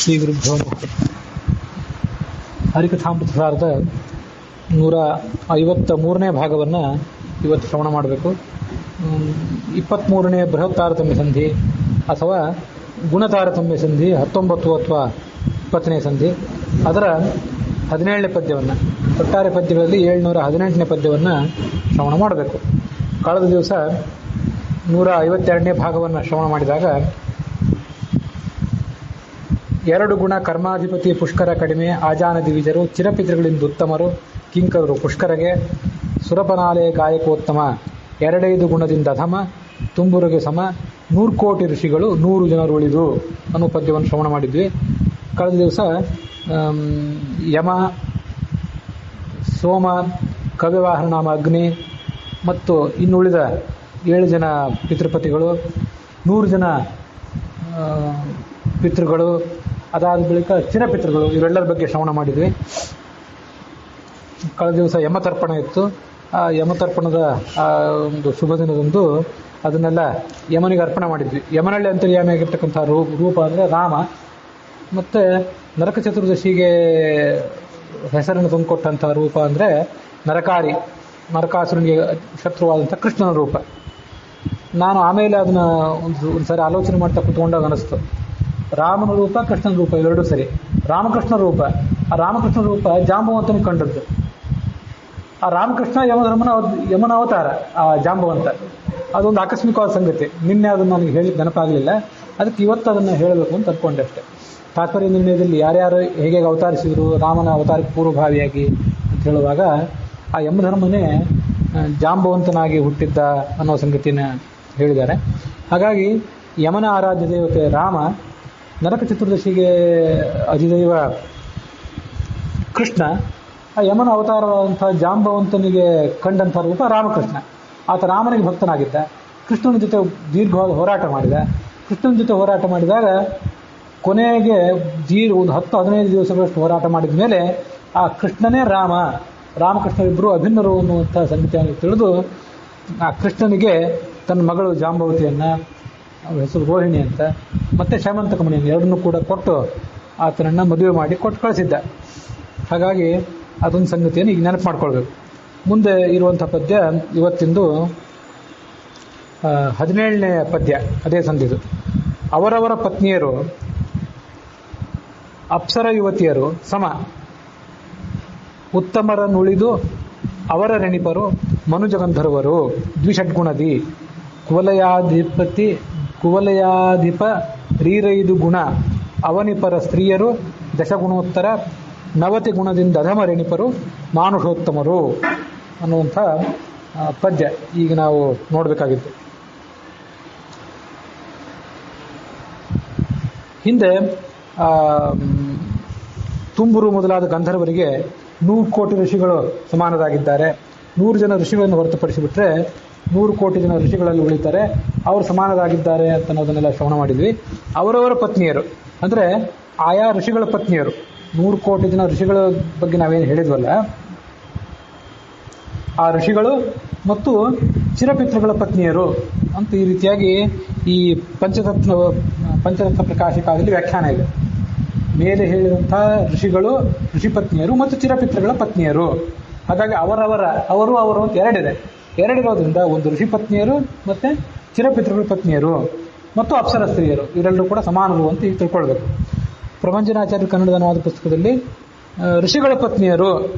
ಶ್ರೀ ಗುರುಭ್ಯೋ ನಮಃ. ಹರಿಕಥಾಮೃತಸಾರದ 153ನೇ ಭಾಗವನ್ನು ಇವತ್ತು ಶ್ರವಣ ಮಾಡಬೇಕು. 23ನೇ ಬೃಹತ್ ತಾರತಮ್ಯ ಸಂಧಿ ಅಥವಾ ಗುಣತಾರತಮ್ಯ ಸಂಧಿ 19 ಅಥವಾ 20ನೇ ಸಂಧಿ, ಅದರ 17ನೇ ಪದ್ಯವನ್ನು, ಒಟ್ಟಾರೆ ಪದ್ಯಗಳಲ್ಲಿ 718ನೇ ಪದ್ಯವನ್ನು ಶ್ರವಣ ಮಾಡಬೇಕು. ಕಳೆದ ದಿವಸ 152ನೇ ಭಾಗವನ್ನು ಶ್ರವಣ ಮಾಡಿದಾಗ 2 ಗುಣ ಕರ್ಮಾಧಿಪತಿ ಪುಷ್ಕರ ಕಡಿಮೆ, ಆಜಾನ ದಿವಿಜರು, ಚಿರಪಿತೃಗಳಿಂದ ಉತ್ತಮರು, ಕಿಂಕರರು ಪುಷ್ಕರಗೆ, ಸುರಪನಾಲೆ ಗಾಯಕೋತ್ತಮ, 2 ಗುಣದಿಂದ ಅಧಮ, ತುಂಬುರಿಗೆ ಸಮ, 100 ಕೋಟಿ ಋಷಿಗಳು 100 ಜನರು ಉಳಿದು ಅನ್ನೋ ಪದ್ಯವನ್ನು ಶ್ರವಣ ಮಾಡಿದ್ವಿ. ಕಳೆದ ದಿವಸ ಯಮ, ಸೋಮ, ಕವ್ಯವಾಹನ ನಾಮ ಅಗ್ನಿ ಮತ್ತು ಇನ್ನುಳಿದ 7 ಜನ ಪಿತೃಪತಿಗಳು, 100 ಜನ ಪಿತೃಗಳು, ಅದಾದ ಬಳಿಕ ಚಿರಪಿತೃಗಳು, ಇವೆಲ್ಲರ ಬಗ್ಗೆ ಶ್ರವಣ ಮಾಡಿದ್ವಿ. ಕಳೆದ ದಿವಸ ಯಮತರ್ಪಣ ಇತ್ತು. ಆ ಯಮತರ್ಪಣದ ಒಂದು ಶುಭ ದಿನದಂದು ಅದನ್ನೆಲ್ಲ ಯಮನಿಗೆ ಅರ್ಪಣೆ ಮಾಡಿದ್ವಿ. ಯಮನಳ್ಳಿ ಅಂತರ್ಯಾಮಿಯಾಗಿರ್ತಕ್ಕಂಥ ರೂಪ ಅಂದರೆ ರಾಮ, ಮತ್ತು ನರಕ ಚತುರ್ದಶಿಗೆ ಹೆಸರನ್ನು ತಂದುಕೊಟ್ಟಂಥ ರೂಪ ಅಂದರೆ ನರಕಾರಿ, ನರಕಾಸುರನಿಗೆ ಶತ್ರುವಾದಂಥ ಕೃಷ್ಣನ ರೂಪ. ನಾನು ಆಮೇಲೆ ಅದನ್ನು ಒಂದು ಸಾರಿ ಆಲೋಚನೆ ಮಾಡ್ತಾ ಕೂತ್ಕೊಂಡಾಗ ಅನಿಸ್ತು, ರಾಮನ ರೂಪ ಕೃಷ್ಣನ ರೂಪ ಇವೆರಡೂ ಸರಿ. ರಾಮಕೃಷ್ಣ ರೂಪ, ಆ ರಾಮಕೃಷ್ಣ ರೂಪ ಜಾಂಬವಂತನಿಗೆ ಕಂಡದ್ದು. ಆ ರಾಮಕೃಷ್ಣ ಯಮನ ಅವತಾರ, ಆ ಜಾಂಬವಂತ. ಅದೊಂದು ಆಕಸ್ಮಿಕವಾದ ಸಂಗತಿ. ನಿನ್ನೆ ಅದನ್ನು ನನಗೆ ಹೇಳಿ ನೆನಪಾಗಲಿಲ್ಲ, ಅದಕ್ಕೆ ಇವತ್ತು ಅದನ್ನು ಹೇಳಬೇಕು ಅಂತ ಅಂದ್ಕೊಂಡೆ ಅಷ್ಟೆ. ತಾತ್ಪರ್ಯ ನಿರ್ಣಯದಲ್ಲಿ ಯಾರ್ಯಾರು ಹೇಗೆ ಅವತರಿಸಿದ್ರು ರಾಮನ ಅವತಾರಕ್ಕೆ ಪೂರ್ವಭಾವಿಯಾಗಿ ಅಂತ ಹೇಳುವಾಗ ಆ ಯಮಧರ್ಮನೇ ಜಾಂಬವಂತನಾಗಿ ಹುಟ್ಟಿದ್ದ ಅನ್ನೋ ಸಂಗತಿನ ಹೇಳಿದ್ದಾರೆ. ಹಾಗಾಗಿ ಯಮನ ಆರಾಧ್ಯ ದೇವತೆ ರಾಮ, ನರಕ ಚತುರ್ದಶಿಗೆ ಅಧಿದೈವ ಕೃಷ್ಣ, ಆ ಯಮನ ಅವತಾರವಾದಂಥ ಜಾಂಬವಂತನಿಗೆ ಕಂಡಂಥ ರೂಪ ರಾಮಕೃಷ್ಣ. ಆತ ರಾಮನಿಗೆ ಭಕ್ತನಾಗಿದ್ದ, ಕೃಷ್ಣನ ಜೊತೆ ದೀರ್ಘವಾದ ಹೋರಾಟ ಮಾಡಿದ. ಕೃಷ್ಣನ ಜೊತೆ ಹೋರಾಟ ಮಾಡಿದಾಗ ಕೊನೆಗೆ ಒಂದು 10-15 ದಿವಸಗಳಷ್ಟು ಹೋರಾಟ ಮಾಡಿದ ಮೇಲೆ ಆ ಕೃಷ್ಣನೇ ರಾಮ, ರಾಮಕೃಷ್ಣರಿಬ್ಬರು ಅಭಿನ್ನರು ಅನ್ನುವಂಥ ಸಂಗತಿಯನ್ನು ತಿಳಿದು ಆ ಕೃಷ್ಣನಿಗೆ ತನ್ನ ಮಗಳು ಜಾಂಬವತಿಯನ್ನು, ಅವಳ ಹೆಸರು ರೋಹಿಣಿ ಅಂತ, ಮತ್ತೆ ಶ್ಯಾಮಂತಕ ಮಣಿಯನ್ನು ಎರಡನ್ನೂ ಕೂಡ ಕೊಟ್ಟು ಆತನನ್ನು ಮದುವೆ ಮಾಡಿ ಕೊಟ್ಟು ಕಳಿಸಿದ್ದ. ಹಾಗಾಗಿ ಅದೊಂದು ಸಂಗತಿಯನ್ನು ಈಗ ನೆನಪು ಮಾಡ್ಕೊಳ್ಬೇಕು. ಮುಂದೆ ಇರುವಂಥ ಪದ್ಯ ಇವತ್ತಿಂದು 17ನೇ ಪದ್ಯ, ಅದೇ ಸಂಧಿದು. ಅವರವರ ಪತ್ನಿಯರು ಅಪ್ಸರ ಯುವತಿಯರು ಸಮ, ಉತ್ತಮರನ್ನುಳಿದು ಅವರ ರೆಣಿಪರು ಮನುಜಗಂಧರ್ವರು ದ್ವಿಷಡ್ಗುಣದಿ, ಕುವಲಯಾಧಿಪ ರೀರೈದು ಗುಣ ಅವನಿಪರ ಸ್ತ್ರೀಯರು ದಶಗುಣೋತ್ತರ, 90 ಗುಣದಿಂದ ಅಧಮ ರೆಣಿಪರು ಮಾನುಷೋತ್ತಮರು ಅನ್ನುವಂಥ ಪದ್ಯ ಈಗ ನಾವು ನೋಡಬೇಕಾಗಿತ್ತು. ಹಿಂದೆ ತುಂಬುರು ಮೊದಲಾದ ಗಂಧರ್ವರಿಗೆ 100 ಕೋಟಿ ಋಷಿಗಳು ಸಮಾನರಾಗಿದ್ದಾರೆ. 100 ಜನ ಋಷಿಗಳನ್ನು ಹೊರತುಪಡಿಸಿಬಿಟ್ರೆ 100 ಕೋಟಿ ಜನ ಋಷಿಗಳಲ್ಲಿ ಉಳಿತಾರೆ, ಅವರು ಸಮಾನರಾಗಿದ್ದಾರೆ ಅಂತ ಅನ್ನೋದನ್ನೆಲ್ಲ ಶ್ರವಣ ಮಾಡಿದ್ವಿ. ಅವರವರ ಪತ್ನಿಯರು ಅಂದರೆ ಆಯಾ ಋಷಿಗಳ ಪತ್ನಿಯರು, 100 ಕೋಟಿ ಜನ ಋಷಿಗಳ ಬಗ್ಗೆ ನಾವೇನು ಹೇಳಿದ್ವಲ್ಲ, ಆ ಋಷಿಗಳು ಮತ್ತು ಚಿರಪಿತೃಗಳ ಪತ್ನಿಯರು ಅಂತ ಈ ರೀತಿಯಾಗಿ ಈ ಪಂಚರತ್ನ ಪ್ರಕಾಶಿಕಾದಲ್ಲಿ ವ್ಯಾಖ್ಯಾನ ಇದೆ. ಮೇಲೆ ಹೇಳಿದಂಥ ಋಷಿಗಳು, ಋಷಿ ಪತ್ನಿಯರು ಮತ್ತು ಚಿರಪಿತೃಗಳ ಪತ್ನಿಯರು. ಹಾಗಾಗಿ ಅವರು ಅಂತ ಎರಡಿರೋದ್ರಿಂದ ಒಂದು ಋಷಿ ಪತ್ನಿಯರು ಮತ್ತು ಚಿರಪಿತೃಗಳ ಪತ್ನಿಯರು ಮತ್ತು ಅಪ್ಸರ ಸ್ತ್ರೀಯರು ಇವರೆಲ್ಲರೂ ಕೂಡ ಸಮಾನರು ಅಂತ ಈಗ ತಿಳ್ಕೊಳ್ಬೇಕು. ಪ್ರಭಂಜನಾಚಾರ್ಯ ಕನ್ನಡದ ಅನುವಾದ ಪುಸ್ತಕದಲ್ಲಿ ಋಷಿಗಳ ಪತ್ನಿಯರು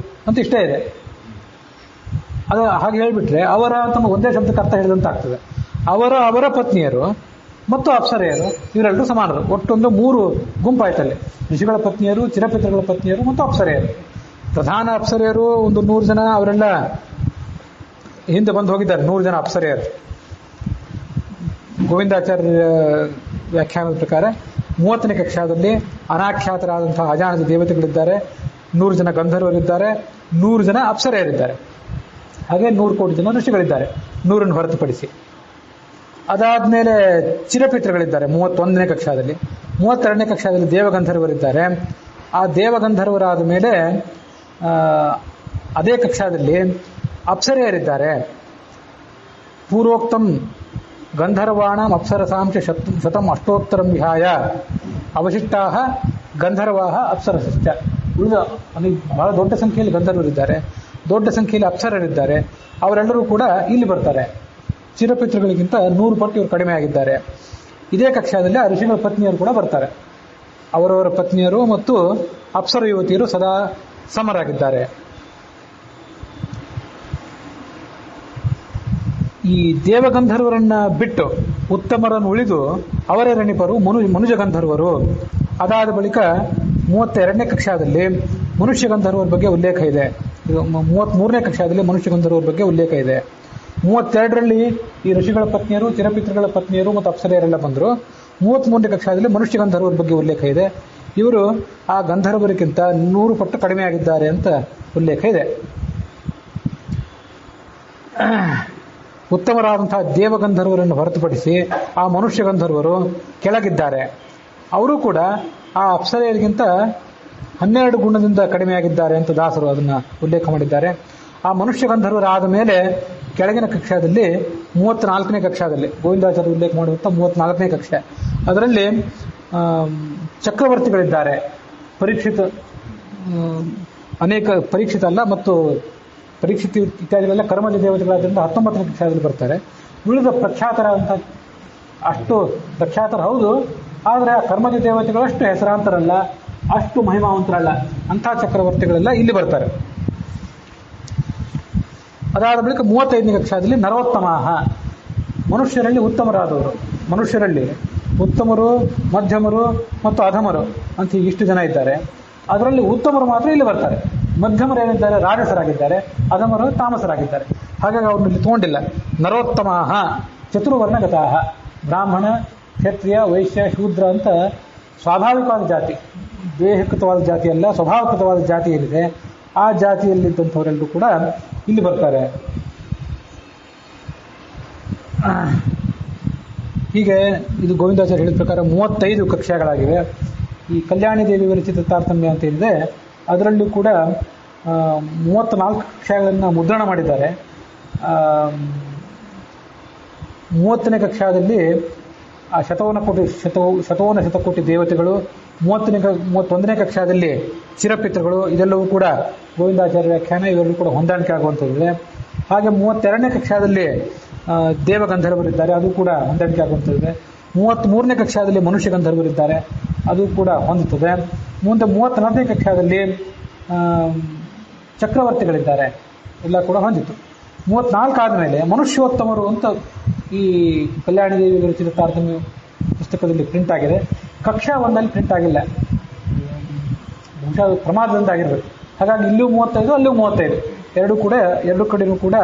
ಅಂತ ಇಷ್ಟೇ ಇದೆ. ಅದು ಹಾಗೆ ಹೇಳಿಬಿಟ್ರೆ ಅವರ ತಮ್ಮ ಒಂದೇ ಶಬ್ದಕ್ಕೆ ಅರ್ಥ ಹೇಳಿದಂತ ಆಗ್ತದೆ. ಅವರ ಪತ್ನಿಯರು ಮತ್ತು ಅಪ್ಸರೆಯರು ಇವರೆಲ್ಲರೂ ಸಮಾನರು. ಒಟ್ಟೊಂದು 3 ಗುಂಪಾಯ್ತಲ್ಲಿ: ಋಷಿಗಳ ಪತ್ನಿಯರು, ಚಿರಪಿತೃಗಳ ಪತ್ನಿಯರು ಮತ್ತು ಅಪ್ಸರೆಯರು. ಪ್ರಧಾನ ಅಪ್ಸರೆಯರು ಒಂದು 100 ಜನ, ಅವರೆಲ್ಲ ಹಿಂದೆ ಬಂದು ಹೋಗಿದ್ದಾರೆ. 100 ಜನ ಅಪ್ಸರೆಯರು. ಗೋವಿಂದಾಚಾರ್ಯ ವ್ಯಾಖ್ಯಾನದ ಪ್ರಕಾರ 30ನೇ ಕಕ್ಷಾದಲ್ಲಿ ಅನಾಖ್ಯಾತರಾದಂತಹ ಅಜಾನದ ದೇವತೆಗಳಿದ್ದಾರೆ, 100 ಜನ ಗಂಧರ್ವರಿದ್ದಾರೆ, 100 ಜನ ಅಪ್ಸರೆಯರಿದ್ದಾರೆ. ಹಾಗೆ 100 ಕೋಟಿ ಜನ ಋಷಿಗಳಿದ್ದಾರೆ 100ನ್ನು ಹೊರತುಪಡಿಸಿ. ಅದಾದಮೇಲೆ ಚಿರಪಿತೃಗಳಿದ್ದಾರೆ 31ನೇ ಕಕ್ಷಾದಲ್ಲಿ. 32ನೇ ಕಕ್ಷಾದಲ್ಲಿ ದೇವಗಂಧರ್ವರಿದ್ದಾರೆ. ಆ ದೇವಗಂಧರ್ವರಾದ ಮೇಲೆ ಅದೇ ಕಕ್ಷಾದಲ್ಲಿ ಅಪ್ಸರೆಯರಿದ್ದಾರೆ. ಪೂರ್ವೋಕ್ತಂ ಗಂಧರ್ವಾಣಂ ಅಪ್ಸರಸಾಂಶ ಶತಂ ಅಷ್ಟೋತ್ತರಂ ವಿಹಾಯ ಅವಶಿಷ್ಟಾ ಗಂಧರ್ವಾಹ ಅಪ್ಸರಶ್ಚ. ಉಳಿದ ಬಹಳ ದೊಡ್ಡ ಸಂಖ್ಯೆಯಲ್ಲಿ ಗಂಧರ್ವರಿದ್ದಾರೆ, ದೊಡ್ಡ ಸಂಖ್ಯೆಯಲ್ಲಿ ಅಪ್ಸರರಿದ್ದಾರೆ. ಅವರೆಲ್ಲರೂ ಕೂಡ ಇಲ್ಲಿ ಬರ್ತಾರೆ. ಚಿರಪಿತೃಗಳಿಗಿಂತ 100 ಪಟ್ಟು ಇವರು ಕಡಿಮೆ ಆಗಿದ್ದಾರೆ. ಇದೇ ಕಕ್ಷಾದಲ್ಲಿ ಆ ಋಷಿಗಳ ಪತ್ನಿಯರು ಕೂಡ ಬರ್ತಾರೆ. ಅವರವರ ಪತ್ನಿಯರು ಮತ್ತು ಅಪ್ಸರ ಯುವತಿಯರು ಸದಾ ಸಮರಾಗಿದ್ದಾರೆ. ಈ ದೇವಗಂಧರ್ವರನ್ನ ಬಿಟ್ಟು ಉತ್ತಮರನ್ನು ಉಳಿದು ಅವರೇ ರಣೀಪರು ಮನುಜ ಗಂಧರ್ವರು. ಅದಾದ ಬಳಿಕ 32ನೇ ಕಕ್ಷಾದಲ್ಲಿ ಮನುಷ್ಯ ಗಂಧರ್ವರ ಬಗ್ಗೆ ಉಲ್ಲೇಖ ಇದೆ. 33ನೇ ಕಕ್ಷಾದಲ್ಲಿ ಮನುಷ್ಯ ಗಂಧರ್ವರ ಬಗ್ಗೆ ಉಲ್ಲೇಖ ಇದೆ. 32ರಲ್ಲಿ ಈ ಋಷಿಗಳ ಪತ್ನಿಯರು, ಚಿರಪಿತೃಗಳ ಪತ್ನಿಯರು ಮತ್ತು ಅಪ್ಸರೆಯರೆಲ್ಲ ಬಂದರು. 33ನೇ ಕಕ್ಷಾದಲ್ಲಿ ಮನುಷ್ಯ ಗಂಧರ್ವರ ಬಗ್ಗೆ ಉಲ್ಲೇಖ ಇದೆ. ಇವರು ಆ ಗಂಧರ್ವರಿಗಿಂತ 100 ಪಟ್ಟು ಕಡಿಮೆ ಆಗಿದ್ದಾರೆ ಅಂತ ಉಲ್ಲೇಖ ಇದೆ. ಉತ್ತಮರಾದಂತಹ ದೇವಗಂಧರ್ವರನ್ನು ಹೊರತುಪಡಿಸಿ ಆ ಮನುಷ್ಯ ಗಂಧರ್ವರು ಕೆಳಗಿದ್ದಾರೆ. ಅವರು ಕೂಡ ಆ ಅಪ್ಸರೆಯರಿಗಿಂತ 12 ಗುಣದಿಂದ ಕಡಿಮೆಯಾಗಿದ್ದಾರೆ ಅಂತ ದಾಸರು ಅದನ್ನು ಉಲ್ಲೇಖ ಮಾಡಿದ್ದಾರೆ. ಆ ಮನುಷ್ಯ ಗಂಧರ್ವರಾದ ಮೇಲೆ ಕೆಳಗಿನ ಕಕ್ಷಾದಲ್ಲಿ 34ನೇ ಕಕ್ಷಾದಲ್ಲಿ ಗೋವಿಂದಾಚಾರ್ಯ ಉಲ್ಲೇಖ ಮಾಡುವಂಥ 34ನೇ ಕಕ್ಷೆ, ಅದರಲ್ಲಿ ಚಕ್ರವರ್ತಿಗಳಿದ್ದಾರೆ. ಪರೀಕ್ಷಿತ ಅಲ್ಲ ಮತ್ತು ಪರೀಕ್ಷಿತ ಇತ್ಯಾದಿಗಳೆಲ್ಲ ಕರ್ಮಜ ದೇವತೆಗಳಾದ್ರಿಂದ 19ನೇ ಕಕ್ಷಾದಲ್ಲಿ ಬರ್ತಾರೆ. ಉಳಿದ ಪ್ರಖ್ಯಾತರಾದಂಥ, ಅಷ್ಟು ಪ್ರಖ್ಯಾತರ ಹೌದು, ಆದರೆ ಆ ಕರ್ಮಜ ದೇವತೆಗಳಷ್ಟು ಹೆಸರಾಂತರಲ್ಲ, ಅಷ್ಟು ಮಹಿಮಾವಂತರಲ್ಲ. ಅಂಥ ಚಕ್ರವರ್ತಿಗಳೆಲ್ಲ ಇಲ್ಲಿ ಬರ್ತಾರೆ. ಅದಾದ ಬಳಿಕ 35ನೇ ಕಕ್ಷಾದಲ್ಲಿ ನರೋತ್ತಮಾಹ, ಮನುಷ್ಯರಲ್ಲಿ ಉತ್ತಮರಾದವರು. ಮನುಷ್ಯರಲ್ಲಿ ಉತ್ತಮರು, ಮಧ್ಯಮರು ಮತ್ತು ಅಧಮರು ಅಂತ ಇಷ್ಟು ಜನ ಇದ್ದಾರೆ. ಅದರಲ್ಲಿ ಉತ್ತಮರು ಮಾತ್ರ ಇಲ್ಲಿ ಬರ್ತಾರೆ. ಮಧ್ಯಮರು ಏನಿದ್ದಾರೆ ರಾಜಸರಾಗಿದ್ದಾರೆ, ಅಧಮರು ತಾಮಸರಾಗಿದ್ದಾರೆ. ಹಾಗಾಗಿ ಅವ್ರನ್ನಲ್ಲಿ ತಗೊಂಡಿಲ್ಲ. ನರೋತ್ತಮಾಹ ಚತುರ್ವರ್ಣಗತಾಹ, ಬ್ರಾಹ್ಮಣ, ಕ್ಷತ್ರಿಯ, ವೈಶ್ಯ, ಶೂದ್ರ ಅಂತ ಸ್ವಾಭಾವಿಕವಾದ ಜಾತಿ, ದೇಹಕೃತವಾದ ಜಾತಿ ಅಲ್ಲ, ಸ್ವಭಾವಕೃತವಾದ ಜಾತಿ ಏನಿದೆ ಆ ಜಾತಿಯಲ್ಲಿದ್ದಂಥವರೆಲ್ಲರೂ ಕೂಡ ಇಲ್ಲಿ ಬರ್ತಾರೆ. ಹೀಗೆ ಇದು ಗೋವಿಂದಾಚಾರ್ಯ ಹೇಳಿದ ಪ್ರಕಾರ 35 ಕಕ್ಷಾಗಳಾಗಿವೆ. ಈ ಕಲ್ಯಾಣಿ ದೇವಿ ವಿರಚಿತ ತಾರತಮ್ಯ ಅಂತ ಏನಿದೆ ಅದರಲ್ಲೂ ಕೂಡ 34 ಕಕ್ಷಾಗಳನ್ನು ಮುದ್ರಣ ಮಾಡಿದ್ದಾರೆ. 30ನೇ ಕಕ್ಷಾದಲ್ಲಿ ಆ ಶತಕೋನ ಶತಕೋಟಿ ದೇವತೆಗಳು, 31ನೇ ಕಕ್ಷಾದಲ್ಲಿ ಚಿರಪಿತೃಗಳು, ಇದೆಲ್ಲವೂ ಕೂಡ ಗೋವಿಂದಾಚಾರ್ಯ ವ್ಯಾಖ್ಯಾನ, ಇವೆಲ್ಲವೂ ಕೂಡ ಹೊಂದಾಣಿಕೆ ಆಗುವಂಥದ್ದಿದೆ. ಹಾಗೆ 32ನೇ ಕಕ್ಷಾದಲ್ಲಿ ದೇವಗಂಧರ್ವರಿದ್ದಾರೆ, ಅದು ಕೂಡ ಹೊಂದಾಣಿಕೆ ಆಗುವಂಥದ್ದಿದೆ. 33ನೇ ಕಕ್ಷಾದಲ್ಲಿ ಮನುಷ್ಯ ಗಂಧರ್ವರಿದ್ದಾರೆ, ಅದು ಕೂಡ ಹೊಂದುತ್ತದೆ. ಮುಂದೆ 34ನೇ ಕಕ್ಷಾದಲ್ಲಿ ಚಕ್ರವರ್ತಿಗಳಿದ್ದಾರೆ, ಎಲ್ಲ ಕೂಡ ಹೊಂದಿತು. 34 ಆದಮೇಲೆ ಮನುಷ್ಯೋತ್ತಮರು ಅಂತ ಈ ಕಲ್ಯಾಣಿ ದೇವಿ ವಿರಚಿತ ತಾರತಮ್ಯ ಪುಸ್ತಕದಲ್ಲಿ ಪ್ರಿಂಟ್ ಆಗಿದೆ. ಕಕ್ಷಾ 1ನಲ್ಲಿ ಪ್ರಿಂಟ್ ಆಗಿಲ್ಲ, ಬಹುಶಃ ಪ್ರಮಾದದಿಂದ ಆಗಿರಬೇಕು. ಹಾಗಾಗಿ ಇಲ್ಲೂ 35, ಅಲ್ಲೂ 35, ಎರಡು ಕಡೆಯೂ ಕೂಡ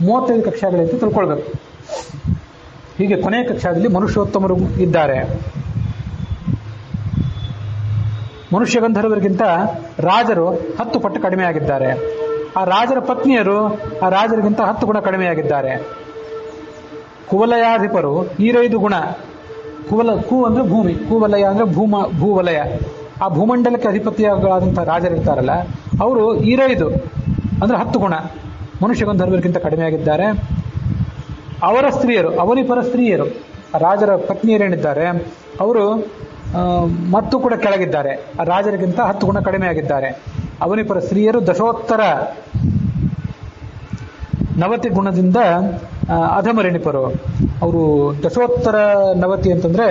35 ಕಕ್ಷಾಗಳಿಂದ ತಿಳ್ಕೊಳ್ಬೇಕು. ಹೀಗೆ ಕೊನೆಯ ಕಕ್ಷಾದಲ್ಲಿ ಮನುಷ್ಯೋತ್ತಮರು ಇದ್ದಾರೆ. ಮನುಷ್ಯ ಗಂಧರ್ವರಿಗಿಂತ ರಾಜರು 10 ಪಟ್ಟು ಕಡಿಮೆ ಆಗಿದ್ದಾರೆ. ಆ ರಾಜರ ಪತ್ನಿಯರು ಆ ರಾಜರಿಗಿಂತ 10 ಗುಣ ಕಡಿಮೆಯಾಗಿದ್ದಾರೆ. ಕುವಲಯಾಧಿಪರು 5 ಗುಣ. ಕು ಅಂದ್ರೆ ಭೂಮಿ, ಕುವಲಯ ಅಂದ್ರೆ ಭೂವಲಯ. ಆ ಭೂಮಂಡಲಕ್ಕೆ ಅಧಿಪತಿಯಾದಂಥ ರಾಜರಿರ್ತಾರಲ್ಲ, ಅವರು 5 ಅಂದ್ರೆ 10 ಗುಣ ಮನುಷ್ಯ ಗಂಧರ್ವರಿಗಿಂತ ಕಡಿಮೆಯಾಗಿದ್ದಾರೆ. ಅವರ ಸ್ತ್ರೀಯರು, ಅವನಿಪರ ಸ್ತ್ರೀಯರು, ರಾಜರ ಪತ್ನಿಯರೇನಿದ್ದಾರೆ ಅವರು ಮತ್ತು ಕೂಡ ಕೆಳಗಿದ್ದಾರೆ. ಆ ರಾಜರಿಗಿಂತ 10 ಗುಣ ಕಡಿಮೆಯಾಗಿದ್ದಾರೆ. ಅವನಿಪರ ಸ್ತ್ರೀಯರು ದಶೋತ್ತರ 90 ಗುಣದಿಂದ ಅಧಮರೆಣಿಪರು. ಅವರು ದಶೋತ್ತರ 90 ಅಂತಂದ್ರೆ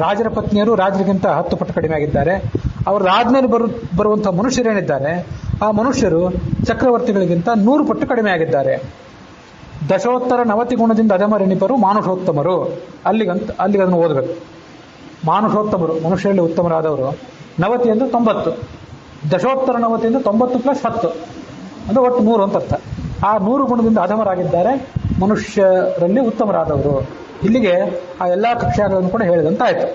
ರಾಜರ ಪತ್ನಿಯರು ರಾಜರಿಗಿಂತ 10 ಪಟ್ಟು ಕಡಿಮೆ ಆಗಿದ್ದಾರೆ. ಅವರಾದ್ಮೇಲೆ ಬರುವಂತಹ ಮನುಷ್ಯರೇನಿದ್ದಾರೆ ಆ ಮನುಷ್ಯರು ಚಕ್ರವರ್ತಿಗಳಿಗಿಂತ 100 ಪಟ್ಟು ಕಡಿಮೆ ಆಗಿದ್ದಾರೆ. ದಶೋತ್ತರ 90 ಗುಣದಿಂದ ಅಧಮರೆಣಿಪರು ಮಾನುಷೋತ್ತಮರು. ಅಲ್ಲಿಗೆ ಅದನ್ನು ಓದಬೇಕು. ಮಾನುಷೋತ್ತಮರು ಮನುಷ್ಯರಲ್ಲಿ ಉತ್ತಮರಾದವರು. 90 ಅಂದ್ರೆ 90, ದಶೋತ್ತರ 90 ಅಂದ್ರೆ 90 + 10 ಅಂದ್ರೆ ಒಟ್ಟು 100 ಅಂತ ಅರ್ಥ. ಆ 100 ಗುಣದಿಂದ ಅಧಮರಾಗಿದ್ದಾರೆ ಮನುಷ್ಯರಲ್ಲಿ ಉತ್ತಮರಾದವರು. ಇಲ್ಲಿಗೆ ಆ ಎಲ್ಲ ಕಕ್ಷಾಗಳನ್ನು ಕೂಡ ಹೇಳಿದಂತಾಯಿತು.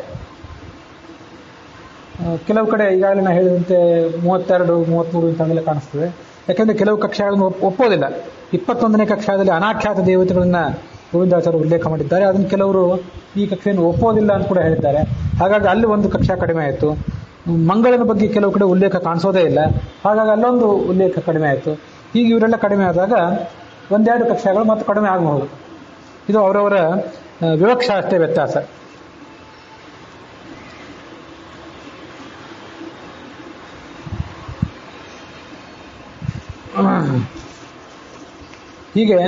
ಕೆಲವು ಕಡೆ ಈಗಾಗಲೇ ನಾನು ಹೇಳಿದಂತೆ 32, 33 ಇಂಥವೆಲ್ಲ ಕಾಣಿಸ್ತದೆ. ಯಾಕೆಂದರೆ ಕೆಲವು ಕಕ್ಷಾಗಳನ್ನು ಒಪ್ಪೋದಿಲ್ಲ. 21ನೇ ಕಕ್ಷಾದಲ್ಲಿ ಅನಾಖ್ಯಾತ ದೇವತೆಗಳನ್ನ ಗೋವಿಂದಾಚಾರ್ಯ ಉಲ್ಲೇಖ ಮಾಡಿದ್ದಾರೆ. ಅದನ್ನು ಕೆಲವರು ಈ ಕಕ್ಷೆಯನ್ನು ಒಪ್ಪೋದಿಲ್ಲ ಅಂತ ಕೂಡ ಹೇಳಿದ್ದಾರೆ. ಹಾಗಾಗಿ ಅಲ್ಲಿ ಒಂದು ಕಕ್ಷಾ ಕಡಿಮೆ ಆಯಿತು. ಮಂಗಳನ ಬಗ್ಗೆ ಕೆಲವು ಕಡೆ ಉಲ್ಲೇಖ ಕಾಣಿಸೋದೇ ಇಲ್ಲ, ಹಾಗಾಗಿ ಅಲ್ಲೊಂದು ಉಲ್ಲೇಖ ಕಡಿಮೆ ಆಯಿತು. ಹೀಗೆ ಇವರೆಲ್ಲ ಕಡಿಮೆ ಆದಾಗ 1-2 ಕಕ್ಷಾಗಳು ಮತ್ತೆ ಕಡಿಮೆ ಆಗಬಹುದು. ಇದು ಅವರವರ ವಿವಕ್ಷಾ ಅಷ್ಟೇ ವ್ಯತ್ಯಾಸ. ಹೀಗೆ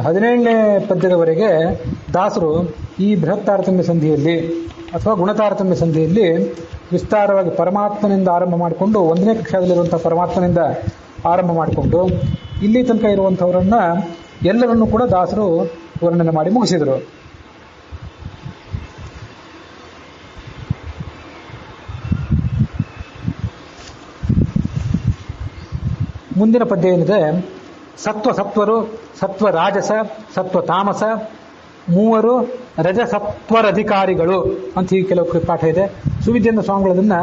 17ನೇ ಪದ್ಯದವರೆಗೆ ದಾಸರು ಈ ಬೃಹತ್ ತಾರತಮ್ಯ ಸಂಧಿಯಲ್ಲಿ ಅಥವಾ ಗುಣತಾರತಮ್ಯ ಸಂಧಿಯಲ್ಲಿ ವಿಸ್ತಾರವಾಗಿ ಪರಮಾತ್ಮನಿಂದ ಆರಂಭ ಮಾಡಿಕೊಂಡು 1ನೇ ಕಕ್ಷಾದಲ್ಲಿರುವಂಥ ಪರಮಾತ್ಮನಿಂದ ಆರಂಭ ಮಾಡಿಕೊಂಡು ಇಲ್ಲಿ ತನಕ ಇರುವಂಥವರನ್ನ ಎಲ್ಲರನ್ನೂ ಕೂಡ ದಾಸರು ವರ್ಣನೆ ಮಾಡಿ ಮುಗಿಸಿದರು. ಮುಂದಿನ ಪದ್ಯ ಏನಿದೆ, ಸತ್ವರು, ಸತ್ವ ರಾಜಸ, ಸತ್ವ ತಾಮಸ, ಮೂವರು ರಜಸತ್ವರಧಿಕಾರಿಗಳು ಅಂತ ಹೀಗೆ ಕೆಲವು ಪಾಠ ಇದೆ. ಸುವಿದ್ಯೇಂದ್ರ ಸ್ವಾಮಿಗಳದನ್ನ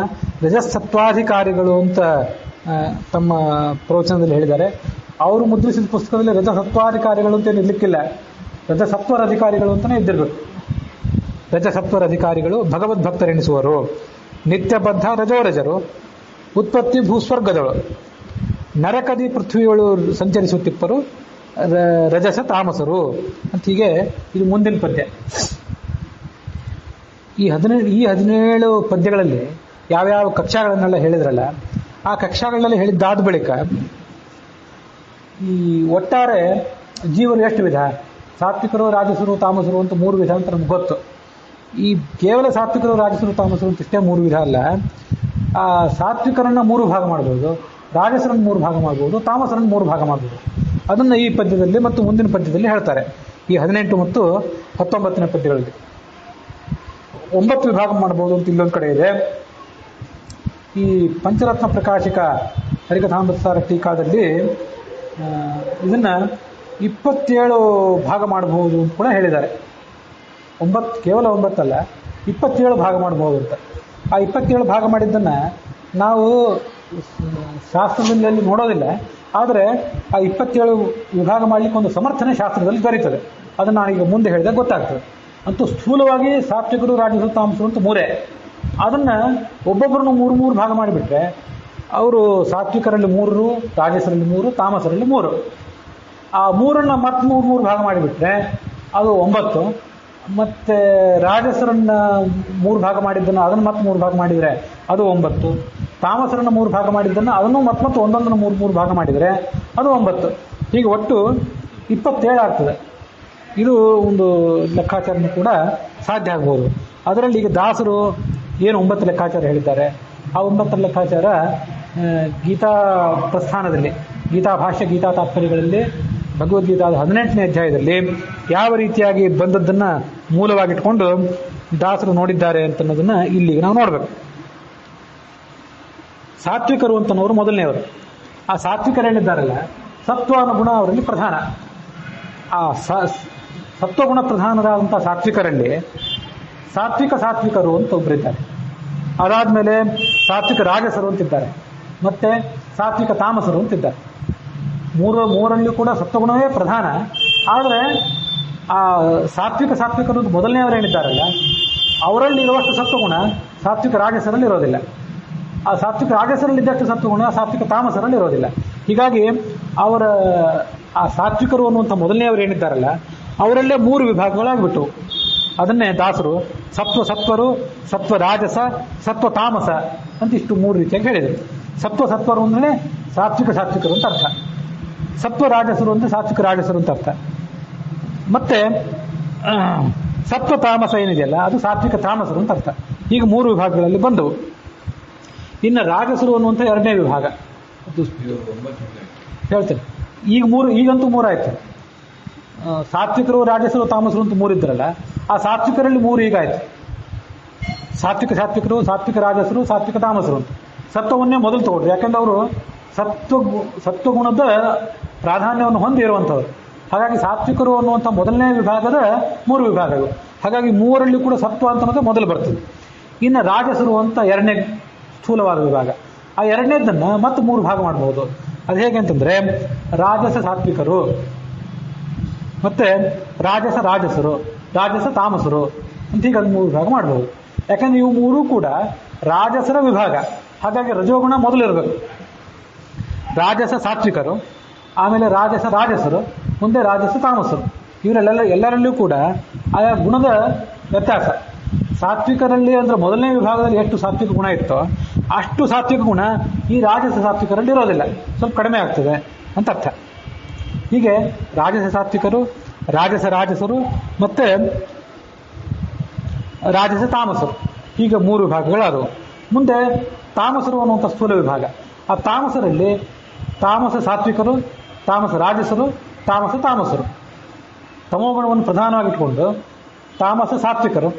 ರಜಸತ್ವಾಧಿಕಾರಿಗಳು ಅಂತ ತಮ್ಮ ಪ್ರವಚನದಲ್ಲಿ ಹೇಳಿದ್ದಾರೆ. ಅವರು ಮುದ್ರಿಸಿದ ಪುಸ್ತಕದಲ್ಲಿ ರಜಸತ್ವಾಧಿಕಾರಿಗಳು ಅಂತ ಇರ್ಲಿಕ್ಕಿಲ್ಲ, ರಜಸತ್ವರಧಿಕಾರಿಗಳು ಅಂತಾನೆ ಇದ್ದಿರ್ಬೇಕು. ರಜಸತ್ವರಧಿಕಾರಿಗಳು ಭಗವದ್ಭಕ್ತರೆನಿಸುವರು, ನಿತ್ಯಬದ್ಧ ರಜೋರಜರು, ಉತ್ಪತ್ತಿ ಭೂಸ್ವರ್ಗದಳು, ನರಕದಿ ಪೃಥ್ವಿಯೊಳು ಸಂಚರಿಸುತ್ತಿಪ್ಪರು ರಜಸ ತಾಮಸರು ಅಂತ ಹೀಗೆ ಇದು ಮುಂದಿನ ಪದ್ಯ. ಈ 17 ಪದ್ಯಗಳಲ್ಲಿ ಯಾವ್ಯಾವ ಕಕ್ಷಾಗಳನ್ನೆಲ್ಲ ಹೇಳಿದ್ರಲ್ಲ, ಆ ಕಕ್ಷಾಗಳನ್ನೆಲ್ಲ ಹೇಳಿದ್ದಾದ ಬಳಿಕ ಈ ಒಟ್ಟಾರೆ ಜೀವರು ಎಷ್ಟು ವಿಧ, ಸಾತ್ವಿಕರು, ರಾಜಸರು, ತಾಮಸರು ಅಂತ 3 ವಿಧ ಅಂತ ನಮ್ಗೆ ಗೊತ್ತು. ಈ ಕೇವಲ ಸಾತ್ವಿಕರು, ರಾಜಸರು, ತಾಮಸರು ಅಂತ ಇಷ್ಟೇ 3 ವಿಧ ಅಲ್ಲ. ಆ ಸಾತ್ವಿಕರನ್ನ 3 ಭಾಗ ಮಾಡ್ಬೋದು, ರಾಜಸರನ್ನು 3 ಭಾಗ ಮಾಡ್ಬೋದು, ತಾಮಸರನ್ನು 3 ಭಾಗ ಮಾಡ್ಬೋದು. ಅದನ್ನು ಈ ಪದ್ಯದಲ್ಲಿ ಮತ್ತು ಮುಂದಿನ ಪದ್ಯದಲ್ಲಿ ಹೇಳ್ತಾರೆ. ಈ 18 ಮತ್ತು 19ನೇ ಪದ್ಯಗಳಲ್ಲಿ 9 ವಿಭಾಗ ಮಾಡಬಹುದು ಅಂತ ಇಲ್ಲೊಂದು ಕಡೆ ಇದೆ. ಈ ಪಂಚರತ್ನ ಪ್ರಕಾಶಿಕ ಹರಿಕಥಾಮೃತಸಾರ ಟೀಕಾದಲ್ಲಿ ಇದನ್ನ 27 ಭಾಗ ಮಾಡಬಹುದು ಅಂತ ಕೂಡ ಹೇಳಿದ್ದಾರೆ. ಕೇವಲ 9 ಅಲ್ಲ, 27 ಭಾಗ ಮಾಡಬಹುದು ಅಂತ. ಆ 27 ಭಾಗ ಮಾಡಿದ್ದನ್ನ ನಾವು ಶಾಸ್ತ್ರದಲ್ಲಿ ನೋಡೋದಿಲ್ಲ. ಆದರೆ ಆ 27 ವಿಭಾಗ ಮಾಡಲಿಕ್ಕೆ ಒಂದು ಸಮರ್ಥನೆ ಶಾಸ್ತ್ರದಲ್ಲಿ ದೊರೀತದೆ. ಅದನ್ನು ನಾನೀಗ ಮುಂದೆ ಹೇಳಿದಾಗ ಗೊತ್ತಾಗ್ತದೆ. ಅಂತೂ ಸ್ಥೂಲವಾಗಿ ಸಾತ್ವಿಕರು, ರಾಜಸರು, ತಾಮಸರು ಅಂತ 3. ಅದನ್ನ ಒಬ್ಬೊಬ್ಬರನ್ನು 3 ಭಾಗ ಮಾಡಿಬಿಟ್ರೆ ಅವರು ಸಾತ್ವಿಕರಲ್ಲಿ 3, ರಾಜಸರಲ್ಲಿ 3, ತಾಮಸರಲ್ಲಿ 3. ಆ 3 ಮತ್ತೆ 3 ಭಾಗ ಮಾಡಿಬಿಟ್ರೆ ಅದು 9. ಮತ್ತೆ ರಾಜಸರನ್ನ 3 ಭಾಗ ಮಾಡಿದ್ದನ್ನು ಅದನ್ನು ಮತ್ತೆ 3 ಭಾಗ ಮಾಡಿದರೆ ಅದು 9. ತಾಮಸರನ್ನ 3 ಭಾಗ ಮಾಡಿದ್ದನ್ನು ಅದನ್ನು ಮತ್ತೆ ಒಂದೊಂದನ್ನು 3 ಭಾಗ ಮಾಡಿದರೆ ಅದು 9. ಹೀಗೆ ಒಟ್ಟು 27 ಆಗ್ತದೆ. ಇದು ಒಂದು ಲೆಕ್ಕಾಚಾರನೂ ಕೂಡ ಸಾಧ್ಯ ಆಗ್ಬೋದು. ಅದರಲ್ಲಿ ಈಗ ದಾಸರು ಏನು 9 ಲೆಕ್ಕಾಚಾರ ಹೇಳಿದ್ದಾರೆ, ಆ 9 ಲೆಕ್ಕಾಚಾರ ಗೀತಾ ಪ್ರಸ್ಥಾನದಲ್ಲಿ, ಗೀತಾ ಭಾಷ್ಯ, ಗೀತಾ ತಾತ್ಪರ್ಯಗಳಲ್ಲಿ ಭಗವದ್ಗೀತಾದ 18ನೇ ಅಧ್ಯಾಯದಲ್ಲಿ ಯಾವ ರೀತಿಯಾಗಿ ಬಂದದ್ದನ್ನು ಮೂಲವಾಗಿಟ್ಕೊಂಡು ದಾಸರು ನೋಡಿದ್ದಾರೆ ಅಂತನ್ನೋದನ್ನ ಇಲ್ಲಿಗೆ ನಾವು ನೋಡಬೇಕು. ಸಾತ್ವಿಕರು ಅಂತನವರು ಮೊದಲನೆಯವರು. ಆ ಸಾತ್ವಿಕರೇನಿದ್ದಾರಲ್ಲ, ಸತ್ವ ಅನ್ನೋ ಗುಣ ಅವರಲ್ಲಿ ಪ್ರಧಾನ. ಆ ಸತ್ವಗುಣ ಪ್ರಧಾನರಾದಂಥ ಸಾತ್ವಿಕರಲ್ಲಿ ಸಾತ್ವಿಕರು ಅಂತ ಒಬ್ಬರಿದ್ದಾರೆ. ಅದಾದ್ಮೇಲೆ ಸಾತ್ವಿಕ ರಾಜಸರು ಅಂತಿದ್ದಾರೆ, ಮತ್ತೆ ಸಾತ್ವಿಕ ತಾಮಸರು ಅಂತಿದ್ದಾರೆ. ಮೂರಲ್ಲಿಯೂ ಕೂಡ ಸತ್ವಗುಣವೇ ಪ್ರಧಾನ. ಆದರೆ ಆ ಸಾತ್ವಿಕರು ಮೊದಲನೆಯವರು ಏನಿದ್ದಾರಲ್ಲ, ಅವರಲ್ಲಿ ಇರುವಷ್ಟು ಸತ್ವಗುಣ ಸಾತ್ವಿಕ ರಾಜಸರಲ್ಲಿ ಇರೋದಿಲ್ಲ. ಆ ಸಾತ್ವಿಕ ರಾಜಸರಲ್ಲಿದ್ದಷ್ಟು ಸತ್ವಗುಣ ಸಾತ್ವಿಕ ತಾಮಸರಲ್ಲಿ ಇರೋದಿಲ್ಲ. ಹೀಗಾಗಿ ಅವರ ಆ ಸಾತ್ವಿಕರು ಅನ್ನುವಂಥ ಮೊದಲನೆಯವರು ಏನಿದ್ದಾರಲ್ಲ, ಅವರಲ್ಲೇ 3 ವಿಭಾಗಗಳಾಗ್ಬಿಟ್ಟು ಅದನ್ನೇ ದಾಸರು ಸತ್ವರು, ಸತ್ವ ರಾಜಸ, ಸತ್ವ ತಾಮಸ ಅಂತ ಇಷ್ಟು 3 ರೀತಿಯಾಗಿ ಹೇಳಿದರು. ಸತ್ವರು ಅಂದ್ರೆ ಸಾತ್ವಿಕರು ಅಂತ ಅರ್ಥ, ಸತ್ವ ರಾಜಸರು ಅಂದ್ರೆ ಸಾತ್ವಿಕ ರಾಜಸರು ಅಂತ ಅರ್ಥ. ಮತ್ತೆ ಸತ್ವ ತಾಮಸ ಏನಿದೆಯಲ್ಲ, ಅದು ಸಾತ್ವಿಕ ತಾಮಸರು ಅಂತ ಅರ್ಥ. ಈಗ 3 ವಿಭಾಗಗಳಲ್ಲಿ ಬಂದವು. ಇನ್ನು ರಾಜಸರು ಅನ್ನುವಂಥ 2ನೇ ವಿಭಾಗ ಹೇಳ್ತೇನೆ. ಈಗಂತೂ 3 ಆಯ್ತು. ಸಾತ್ವಿಕರು, ರಾಜಸರು, ತಾಮಸರು ಅಂತ 3 ಇದ್ರಲ್ಲ, ಆ ಸಾತ್ವಿಕರಲ್ಲಿ 3 ಈಗಾಯ್ತು. ಸಾತ್ವಿಕರು, ಸಾತ್ವಿಕ ರಾಜಸರು, ಸಾತ್ವಿಕ ತಾಮಸರು ಅಂತ. ಸತ್ವವನ್ನೇ ಮೊದಲು ತಗೊಳ್ರಿ, ಯಾಕಂದ್ರೆ ಅವರು ಸತ್ವಗುಣದ ಪ್ರಾಧಾನ್ಯವನ್ನು ಹೊಂದಿ ಇರುವಂಥವ್ರು. ಹಾಗಾಗಿ ಸಾತ್ವಿಕರು ಅನ್ನುವಂಥ ಮೊದಲನೇ ವಿಭಾಗದ 3 ವಿಭಾಗಗಳು. ಹಾಗಾಗಿ 3ರಲ್ಲಿ ಕೂಡ ಸತ್ವ ಅಂತ ಮೊದಲು ಬರ್ತದೆ. ಇನ್ನು ರಾಜಸರು ಅಂತ 2ನೇ ಸ್ಥೂಲವಾದ ವಿಭಾಗ. ಆ 2ನೇದನ್ನ ಮತ್ತೆ 3 ಭಾಗ ಮಾಡಬಹುದು. ಅದು ಹೇಗೆ ಅಂತಂದ್ರೆ, ರಾಜಸ ಸಾತ್ವಿಕರು, ಮತ್ತೆ ರಾಜಸರು, ರಾಜಸ ತಾಮಸರು ಅಂತ ಈಗ 3 ವಿಭಾಗ ಮಾಡಬಹುದು. ಯಾಕಂದ್ರೆ ಇವು 3 ಕೂಡ ರಾಜಸರ ವಿಭಾಗ. ಹಾಗಾಗಿ ರಜೋಗುಣ ಮೊದಲು ಇರಬೇಕು. ರಾಜಸ ಸಾತ್ವಿಕರು, ಆಮೇಲೆ ರಾಜಸರು, ಮುಂದೆ ರಾಜಸ ತಾಮಸರು. ಎಲ್ಲರಲ್ಲೂ ಕೂಡ ಆಯಾ ಗುಣದ ವ್ಯತ್ಯಾಸ. ಸಾತ್ವಿಕರಲ್ಲಿ ಅಂದ್ರೆ ಮೊದಲನೇ ವಿಭಾಗದಲ್ಲಿ ಎಷ್ಟು ಸಾತ್ವಿಕ ಗುಣ ಇತ್ತೋ ಅಷ್ಟು ಸಾತ್ವಿಕ ಗುಣ ಈ ರಾಜಸ ಸಾತ್ವಿಕರಲ್ಲಿ ಇರೋದಿಲ್ಲ, ಸ್ವಲ್ಪ ಕಡಿಮೆ ಆಗ್ತದೆ. ಅಂತ ಅರ್ಥ. ಹೀಗೆ ರಾಜಸ ಸಾತ್ವಿಕರು, ರಾಜಸರು ಮತ್ತೆ ರಾಜಸ ತಾಮಸರು, ಹೀಗೆ 3 ವಿಭಾಗಗಳಾದವು. ಮುಂದೆ ತಾಮಸರು ಅನ್ನುವಂಥ ಸ್ಥೂಲ ವಿಭಾಗ. ಆ ತಾಮಸರಲ್ಲಿ ತಾಮಸ ಸಾತ್ವಿಕರು, ತಾಮಸ ರಾಜಸರು, ತಾಮಸರು. ತಮೋಗುಣವನ್ನು ಪ್ರಧಾನವಾಗಿಟ್ಕೊಂಡು ತಾಮಸ ಸಾತ್ವಿಕರು,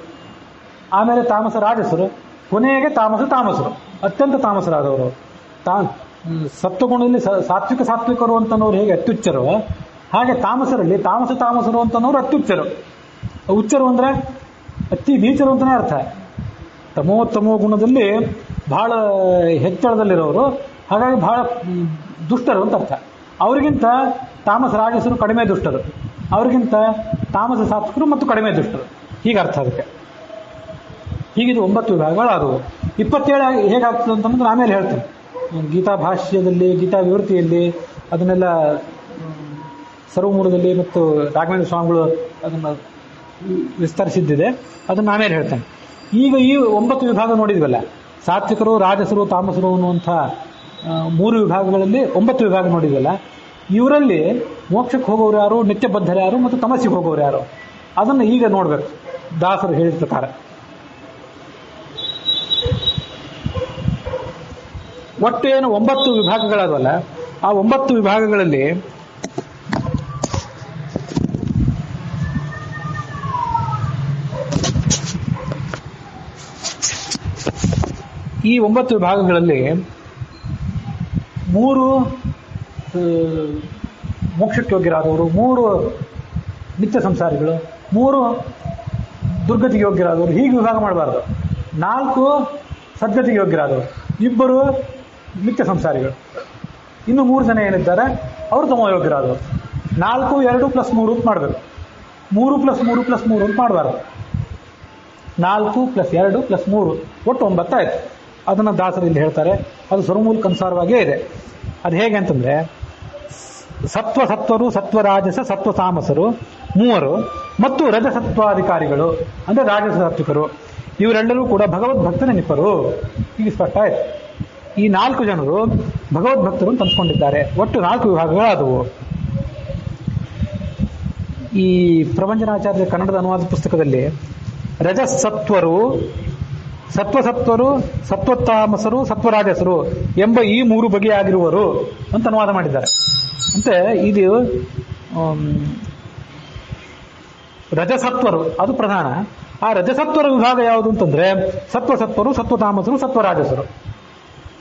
ಆಮೇಲೆ ತಾಮಸ ರಾಜಸರು, ಕೊನೆಗೆ ತಾಮಸರು, ಅತ್ಯಂತ ತಾಮಸರಾದವರು. ಸತ್ವಗುಣದಲ್ಲಿ ಸಾತ್ವಿಕರು ಅಂತನೋರು ಹೇಗೆ ಅತ್ಯುಚ್ಚರು, ಹಾಗೆ ತಾಮಸರಲ್ಲಿ ತಾಮಸರು ಅಂತನೋರು ಅತ್ಯುಚ್ಚರು. ಉಚ್ಚರು ಅಂದ್ರೆ ಅತಿ ನೀಚರು ಅಂತಲೇ ಅರ್ಥ. ತಮೋ ಗುಣದಲ್ಲಿ ಬಹಳ ಹೆಚ್ಚಳದಲ್ಲಿರೋರು, ಹಾಗಾಗಿ ಬಹಳ ದುಷ್ಟರು ಅಂತ ಅರ್ಥ. ಅವರಿಗಿಂತ ತಾಮಸ ರಾಜಸರು ಕಡಿಮೆ ದುಷ್ಟರು, ಅವರಿಗಿಂತ ತಾಮಸ ಸಾತ್ವಿಕರು ಮತ್ತು ಕಡಿಮೆ ದುಷ್ಟರು, ಹೀಗೆ ಅರ್ಥ ಅದಕ್ಕೆ. ಹೀಗಿದು 9 ವಿಭಾಗಗಳಾದವು. 27 ಹೇಗಾಗ್ತದೆ ಅಂತಂದ್ರೆ ಆಮೇಲೆ ಹೇಳ್ತೇನೆ. ಗೀತಾ ಭಾಷ್ಯದಲ್ಲಿ, ಗೀತಾ ವಿವೃತಿಯಲ್ಲಿ ಅದನ್ನೆಲ್ಲ ಸರ್ವಮೂಲದಲ್ಲಿ ಮತ್ತು ರಾಘವೇಂದ್ರ ಸ್ವಾಮಿಗಳು ಅದನ್ನು ವಿಸ್ತರಿಸಿದ್ದಿದೆ, ಅದನ್ನು ಆಮೇಲೆ ಹೇಳ್ತೇನೆ. ಈಗ ಈ 9 ವಿಭಾಗ ನೋಡಿದ್ವಲ್ಲ, ಸಾತ್ವಿಕರು, ರಾಜಸರು, ತಾಮಸರು ಅನ್ನುವಂಥ 3 ವಿಭಾಗಗಳಲ್ಲಿ 9 ವಿಭಾಗ ನೋಡಿದ್ವಲ್ಲ, ಇವರಲ್ಲಿ ಮೋಕ್ಷಕ್ಕೆ ಹೋಗೋರು ಯಾರು, ನಿತ್ಯಬದ್ಧರು ಯಾರು ಮತ್ತು ತಮಸ್ಸಿಗೆ ಹೋಗೋರು ಯಾರು, ಅದನ್ನು ಈಗ ನೋಡ್ಬೇಕು ದಾಸರು ಹೇಳಿದ ಪ್ರಕಾರ. ಒಟ್ಟು ಏನು 9 ವಿಭಾಗಗಳಾದವಲ್ಲ, ಆ 9 ವಿಭಾಗಗಳಲ್ಲಿ ಈ 9 ವಿಭಾಗಗಳಲ್ಲಿ 3 ಮೋಕ್ಷಕ್ಕೆ ಯೋಗ್ಯರಾದವರು, 3 ನಿತ್ಯ ಸಂಸಾರಿಗಳು, 3 ದುರ್ಗತಿಗೆ ಯೋಗ್ಯರಾದವರು, ಹೀಗೆ ವಿಭಾಗ ಮಾಡಬಾರ್ದು. 4 ಸದ್ಗತಿಗೆ ಯೋಗ್ಯರಾದವರು, 2 ನಿತ್ಯ ಸಂಸಾರಿಗಳು, ಇನ್ನು 3 ಜನ ಏನಿದ್ದಾರೆ ಅವರು ತಮೋಯೋಗ್ಯರಾದವರು. 4, 2 + 3 ಅಂತ ಮಾಡಬೇಕು. 3 + 3 + 3 ಅಂತ ಮಾಡಬಾರ್ದು. 4 + 2 + 3 ಒಟ್ಟು 9 ಆಯ್ತು. ಅದನ್ನು ದಾಸರು ಇಲ್ಲಿ ಹೇಳ್ತಾರೆ. ಅದು ಸರ್ವಮೂಲಕ್ಕನುಸಾರವಾಗಿಯೇ ಇದೆ. ಅದು ಹೇಗೆ ಅಂತಂದ್ರೆ, ಸತ್ವರು, ಸತ್ವರಾಜಸ, ಸತ್ವ ತಾಮಸರು 3 ಮತ್ತು ರಜಸತ್ವಾಧಿಕಾರಿಗಳು ಅಂದ್ರೆ ರಾಜಸ ಸಾತ್ವಿಕರು, ಇವರೆಲ್ಲರೂ ಕೂಡ ಭಗವದ್ಭಕ್ತ ನೆನಪರು. ಈಗ ಸ್ಪಷ್ಟ ಆಯ್ತು. ಈ 4 ಜನರು ಭಗವದ್ಭಕ್ತರು ಅಂತ ಅನ್ಸ್ಕೊಂಡಿದ್ದಾರೆ. ಒಟ್ಟು 4 ವಿಭಾಗಗಳಾದವು. ಈ ಪ್ರಭಂಜನಾಚಾರ್ಯ ಕನ್ನಡದ ಅನುವಾದ ಪುಸ್ತಕದಲ್ಲಿ ರಜಸತ್ವರು, ಸತ್ವಸತ್ವರು, ಸತ್ವತಾಮಸರು, ಸತ್ವರಾಜಸರು ಎಂಬ ಈ 3 ಬಗೆಯಾಗಿರುವರು ಅಂತ ಅನುವಾದ ಮಾಡಿದ್ದಾರೆ. ಅಂತೆ ಇದು ರಜಸತ್ವರು ಅದು ಪ್ರಧಾನ. ಆ ರಜಸತ್ವರ ವಿಭಾಗ ಯಾವುದು ಅಂತಂದ್ರೆ ಸತ್ವಸತ್ವರು, ಸತ್ವತಾಮಸರು, ಸತ್ವರಾಜಸರು,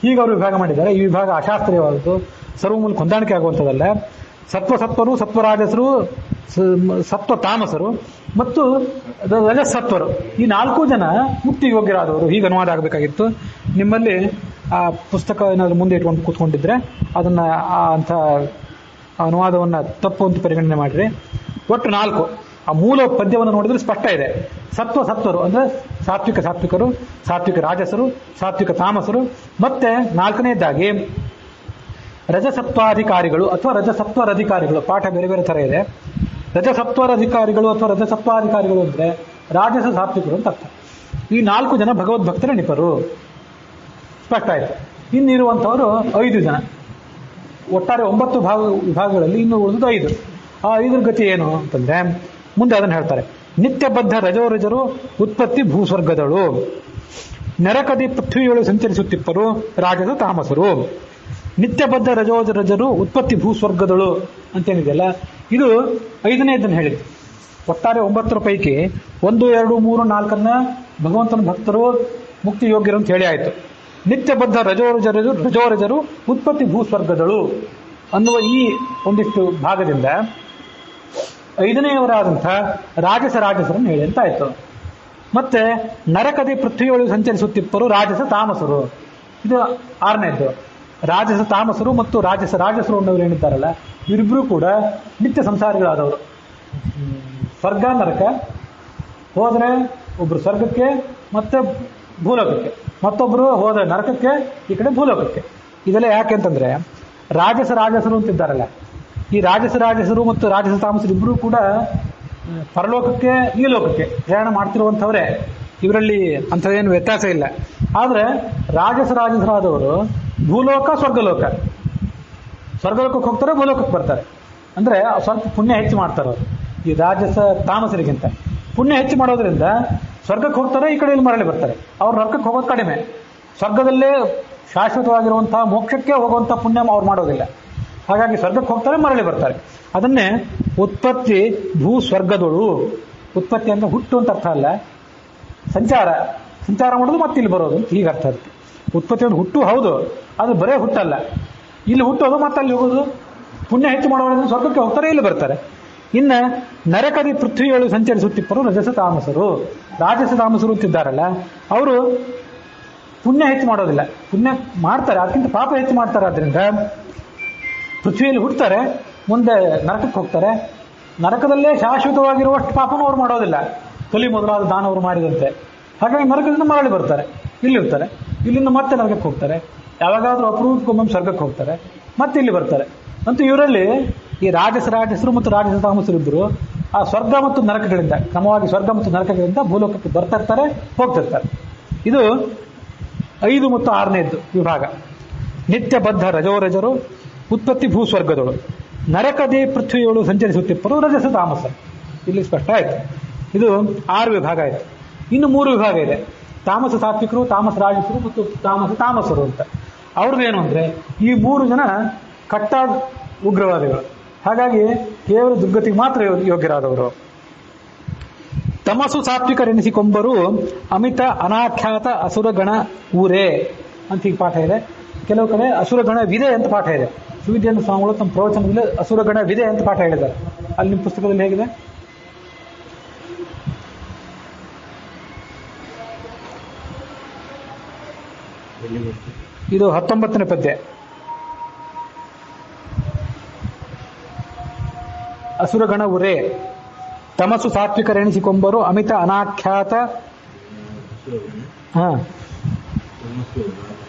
ಹೀಗೆ ಅವರು ವಿಭಾಗ ಮಾಡಿದ್ದಾರೆ. ಈ ವಿಭಾಗ ಅಶಾಸ್ತ್ರೀಯವಾದದ್ದು, ಸರ್ವಮೂಲಕ್ಕೆ ಹೊಂದಾಣಿಕೆ ಆಗುವಂಥದ್ದಲ್ಲ. ಸತ್ವಸತ್ವರು, ಸತ್ವರಾಜಸರು, ಸತ್ವತಾಮಸರು ಮತ್ತು ರಜಸತ್ವರು, ಈ 4 ಜನ ಮುಕ್ತಿ ಯೋಗ್ಯರಾದವರು, ಹೀಗೆ ಅನುವಾದ ಆಗಬೇಕಾಗಿತ್ತು. ನಿಮ್ಮಲ್ಲಿ ಆ ಪುಸ್ತಕ ಏನಾದರೂ ಮುಂದೆ ಇಟ್ಕೊಂಡು ಕೂತ್ಕೊಂಡಿದ್ರೆ ಅದನ್ನ ಅಂಥ ಅನುವಾದವನ್ನು ತಪ್ಪು ಅಂತ ಪರಿಗಣನೆ ಮಾಡಿರಿ. ಒಟ್ಟು 4, ಆ ಮೂಲ ಪದ್ಯವನ್ನು ನೋಡಿದ್ರೆ ಸ್ಪಷ್ಟ ಇದೆ. ಸತ್ವರು ಅಂದ್ರೆ ಸಾತ್ವಿಕರು, ಸಾತ್ವಿಕ ರಾಜಸರು, ಸಾತ್ವಿಕ ತಾಮಸರು, ಮತ್ತೆ 4ನೇದಾಗಿ ರಜಸತ್ವಾಧಿಕಾರಿಗಳು ಅಥವಾ ರಜಸತ್ವರಧಿಕಾರಿಗಳು. ಪಾಠ ಬೇರೆ ಬೇರೆ ಥರ ಇದೆ. ರಜಸತ್ವರಧಿಕಾರಿಗಳು ಅಥವಾ ರಜಸತ್ವಾಧಿಕಾರಿಗಳು ಅಂದ್ರೆ ರಾಜಸ ಸಾತ್ವಿಕರು ಅಂತ ಅರ್ಥ. ಈ 4 ಜನ ಭಗವದ್ಭಕ್ತರ ನೆನಪರು, ಸ್ಪಷ್ಟ ಆಯ್ತು. ಇನ್ನಿರುವಂಥವರು 5 ಜನ. ಒಟ್ಟಾರೆ 9 ವಿಭಾಗಗಳಲ್ಲಿ ಇನ್ನು ಉಳಿದು 5. ಆ 5 ಗತಿ ಏನು ಅಂತಂದ್ರೆ ಮುಂದೆ ಅದನ್ನು ಹೇಳ್ತಾರೆ. ನಿತ್ಯಬದ್ಧ ರಜೋರಜರು ಉತ್ಪತ್ತಿ ಭೂಸ್ವರ್ಗದಳು, ನರಕದಿ ಪೃಥ್ವಿಯೊಳು ಸಂಚರಿಸುತ್ತಿಪ್ಪರು ರಾಜಸ ತಾಮಸರು. ನಿತ್ಯಬದ್ಧ ರಜೋರಜರು ಉತ್ಪತ್ತಿ ಭೂಸ್ವರ್ಗದಳು ಅಂತೇನಿದೆಯಲ್ಲ, ಇದು 5ನೇದನ್ನು ಹೇಳಿದ್ದು. ಒಟ್ಟಾರೆ 9 ಪೈಕಿ 1, 2, 3, 4 ಭಗವಂತನ ಭಕ್ತರು ಮುಕ್ತಿ ಯೋಗ್ಯರು ಅಂತ ಹೇಳಿ ಆಯಿತು. ನಿತ್ಯಬದ್ಧ ರಜೋರಜರು ಉತ್ಪತ್ತಿ ಭೂಸ್ವರ್ಗದಳು ಅನ್ನುವ ಈ ಒಂದಿಷ್ಟು ಭಾಗದಿಂದ 5ನೇಯವರಾದಂಥ ರಾಜಸರನ್ನು ಹೇಳಿ ಅಂತ ಆಯ್ತು. ಮತ್ತೆ ನರಕದಿ ಪೃಥ್ವಿಯೊಳಗೆ ಸಂಚರಿಸುತ್ತಿಪ್ಪರು ರಾಜಸ ತಾಮಸರು, ಇದು 6ನೇದ್ದು. ರಾಜಸ ತಾಮಸರು ಮತ್ತು ರಾಜಸರು ಅನ್ನೋರು ಏನಿದ್ದಾರಲ್ಲ, ಇವರಿಬ್ಬರು ಕೂಡ ನಿತ್ಯ ಸಂಸಾರಿಗಳಾದವರು. ಸ್ವರ್ಗ ನರಕ ಹೋದ್ರೆ ಒಬ್ರು ಸ್ವರ್ಗಕ್ಕೆ ಮತ್ತೆ ಭೂಲೋಕಕ್ಕೆ, ಮತ್ತೊಬ್ರು ಹೋದ್ರೆ ನರಕಕ್ಕೆ, ಈ ಕಡೆ ಭೂಲೋಕಕ್ಕೆ. ಇದೆಲ್ಲ ಯಾಕೆ ಅಂತಂದ್ರೆ ರಾಜಸರು ಅಂತಿದ್ದಾರಲ್ಲ, ಈ ರಾಜಸರು ಮತ್ತು ರಾಜಸ ತಾಮಸರು ಇಬ್ಬರು ಕೂಡ ಪರಲೋಕಕ್ಕೆ ಈ ಲೋಕಕ್ಕೆ ಪ್ರಯಾಣ ಮಾಡ್ತಿರುವಂಥವರೇ. ಇವರಲ್ಲಿ ಅಂಥದ್ದೇನು ವ್ಯತ್ಯಾಸ ಇಲ್ಲ. ಆದರೆ ರಾಜಸರಾದವರು ಭೂಲೋಕ ಸ್ವರ್ಗಲೋಕಕ್ಕೆ ಹೋಗ್ತಾರೆ, ಭೂಲೋಕಕ್ಕೆ ಬರ್ತಾರೆ. ಅಂದ್ರೆ ಸ್ವಲ್ಪ ಪುಣ್ಯ ಹೆಚ್ಚು ಮಾಡ್ತಾರೆ ಅವರು, ಈ ರಾಜಸ ತಾಮಸರಿಗಿಂತ ಪುಣ್ಯ ಹೆಚ್ಚು ಮಾಡೋದ್ರಿಂದ ಸ್ವರ್ಗಕ್ಕೆ ಹೋಗ್ತಾರೆ, ಈ ಕಡೆಯಲ್ಲಿ ಮರಳಿ ಬರ್ತಾರೆ. ಅವ್ರು ನರಕಕ್ಕೆ ಹೋಗೋದು ಕಡಿಮೆ. ಸ್ವರ್ಗದಲ್ಲೇ ಶಾಶ್ವತವಾಗಿರುವಂತಹ ಮೋಕ್ಷಕ್ಕೆ ಹೋಗುವಂತಹ ಪುಣ್ಯ ಅವ್ರು ಮಾಡೋದಿಲ್ಲ. ಹಾಗಾಗಿ ಸ್ವರ್ಗಕ್ಕೆ ಹೋಗ್ತಾರೆ, ಮರಳಿ ಬರ್ತಾರೆ. ಅದನ್ನೇ ಉತ್ಪತ್ತಿ ಭೂ ಸ್ವರ್ಗದೊಳು. ಉತ್ಪತ್ತಿ ಅಂದ್ರೆ ಹುಟ್ಟು ಅಂತ ಅರ್ಥ ಅಲ್ಲ, ಸಂಚಾರ ಮಾಡೋದು ಮತ್ತೆ ಇಲ್ಲಿ ಬರೋದು ಈಗ ಅರ್ಥ. ಅದಕ್ಕೆ ಉತ್ಪತ್ತಿ ಅಂದ್ರೆ ಹುಟ್ಟು ಹೌದು, ಅದು ಬರೇ ಹುಟ್ಟಲ್ಲ. ಇಲ್ಲಿ ಹುಟ್ಟೋದು ಮತ್ತೆ ಅಲ್ಲಿ ಹೋಗೋದು. ಪುಣ್ಯ ಹೆಚ್ಚು ಮಾಡೋದ್ರಿಂದ ಸ್ವರ್ಗಕ್ಕೆ ಹೋಗ್ತಾರೆ, ಇಲ್ಲಿ ಬರ್ತಾರೆ. ಇನ್ನ ನರಕದಿ ಪೃಥ್ವಿಗಳು ಸಂಚರಿಸುತ್ತಿಪ್ಪರು ರಜಸ ತಾಮಸರು. ರಾಜಸ ತಾಮಸರು ಅಂತಿದ್ದಾರಲ್ಲ, ಅವರು ಪುಣ್ಯ ಹೆಚ್ಚು ಮಾಡೋದಿಲ್ಲ, ಪುಣ್ಯ ಮಾಡ್ತಾರೆ, ಅದಕ್ಕಿಂತ ಪಾಪ ಹೆಚ್ಚು ಮಾಡ್ತಾರೆ. ಆದ್ರಿಂದ ಪೃಥ್ವಿಯಲ್ಲಿ ಹುಟ್ಟುತ್ತಾರೆ, ಮುಂದೆ ನರಕಕ್ಕೆ ಹೋಗ್ತಾರೆ. ನರಕದಲ್ಲೇ ಶಾಶ್ವತವಾಗಿರುವಷ್ಟು ಪಾಪನೂ ಅವ್ರು ಮಾಡೋದಿಲ್ಲ, ಕಲಿ ಮೊದಲಾದ ದಾನವರು ಮಾಡಿದಂತೆ. ಹಾಗಾಗಿ ನರಕದಿಂದ ಮರಳಿ ಬರ್ತಾರೆ, ಇಲ್ಲಿರ್ತಾರೆ. ಇಲ್ಲಿಂದ ಮತ್ತೆ ನರಕಕ್ಕೆ ಹೋಗ್ತಾರೆ, ಯಾವಾಗಾದ್ರೂ ಅಪರೂಪಕ್ಕೊಮ್ಮೆ ಸ್ವರ್ಗಕ್ಕೆ ಹೋಗ್ತಾರೆ, ಮತ್ತೆ ಇಲ್ಲಿ ಬರ್ತಾರೆ. ಅಂತೂ ಇವರಲ್ಲಿ ಈ ರಾಜಸರು ಮತ್ತು ರಾಜಸ ತಾಮಸರು ಇಬ್ಬರು ಆ ಸ್ವರ್ಗ ಮತ್ತು ನರಕಗಳಿಂದ, ಕ್ರಮವಾಗಿ ಸ್ವರ್ಗ ಮತ್ತು ನರಕಗಳಿಂದ ಭೂಲೋಕಕ್ಕೆ ಬರ್ತಾ ಇರ್ತಾರೆ, ಹೋಗ್ತಿರ್ತಾರೆ. ಇದು 5 ಮತ್ತು 6ನೇದ್ದು ವಿಭಾಗ. ನಿತ್ಯ ಬದ್ಧ ರಜೋರಜರು ಉತ್ಪತ್ತಿ ಭೂಸ್ವರ್ಗದಳು, ನರಕದೇ ಪೃಥ್ವಿಯಳು ಸಂಚರಿಸುತ್ತಿಪ್ಪರು ರಜಸ ತಾಮಸರು. ಇಲ್ಲಿ ಸ್ಪಷ್ಟ ಆಯ್ತು. ಇದು 6 ವಿಭಾಗ ಆಯ್ತು. ಇನ್ನು 3 ವಿಭಾಗ ಇದೆ, ತಾಮಸ ಸಾತ್ವಿಕರು, ತಾಮಸ ರಾಜಸರು ಮತ್ತು ತಾಮಸ ತಾಮಸರು ಅಂತ. ಅವ್ರದ್ದೇನು ಅಂದ್ರೆ ಈ 3 ಜನ ಕಟ್ಟಾದ ಉಗ್ರವಾದಿಗಳು. ಹಾಗಾಗಿ ಕೇವಲ ದುರ್ಗತಿಗೆ ಮಾತ್ರ ಯೋಗ್ಯರಾದವರು. ತಮಸು ಸಾತ್ವಿಕರೆನಿಸಿಕೊಂಬರು ಅಮಿತ ಅನಾಖ್ಯಾತ ಅಸುರಗಣ ಊರೇ ಅಂತ ಈಗ ಪಾಠ ಇದೆ. ಕೆಲವು ಕಡೆ ಅಸುರಗಣವಿದೆ ಅಂತ ಪಾಠ ಇದೆ. ಸುವಿದ್ಯಾನಂದ ಸ್ವಾಮಿಗಳು ತಮ್ಮ ಪ್ರವಚನದಲ್ಲಿ ಅಸುರಗಣವಿದೆ ಅಂತ ಪಾಠ ಹೇಳಿದ್ದಾರೆ. ಅಲ್ಲಿ ನಿಮ್ಮ ಪುಸ್ತಕದಲ್ಲಿ ಹೇಗಿದೆ? ಇದು 19ನೇ ಪದ್ಯ. ಅಸುರಗಣ ಉರೇ ತಮಸು ಸಾತ್ವಿಕರೆಣಿಸಿಕೊಂಬರು ಅಮಿತ ಅನಾಖ್ಯಾತ. ಹಾ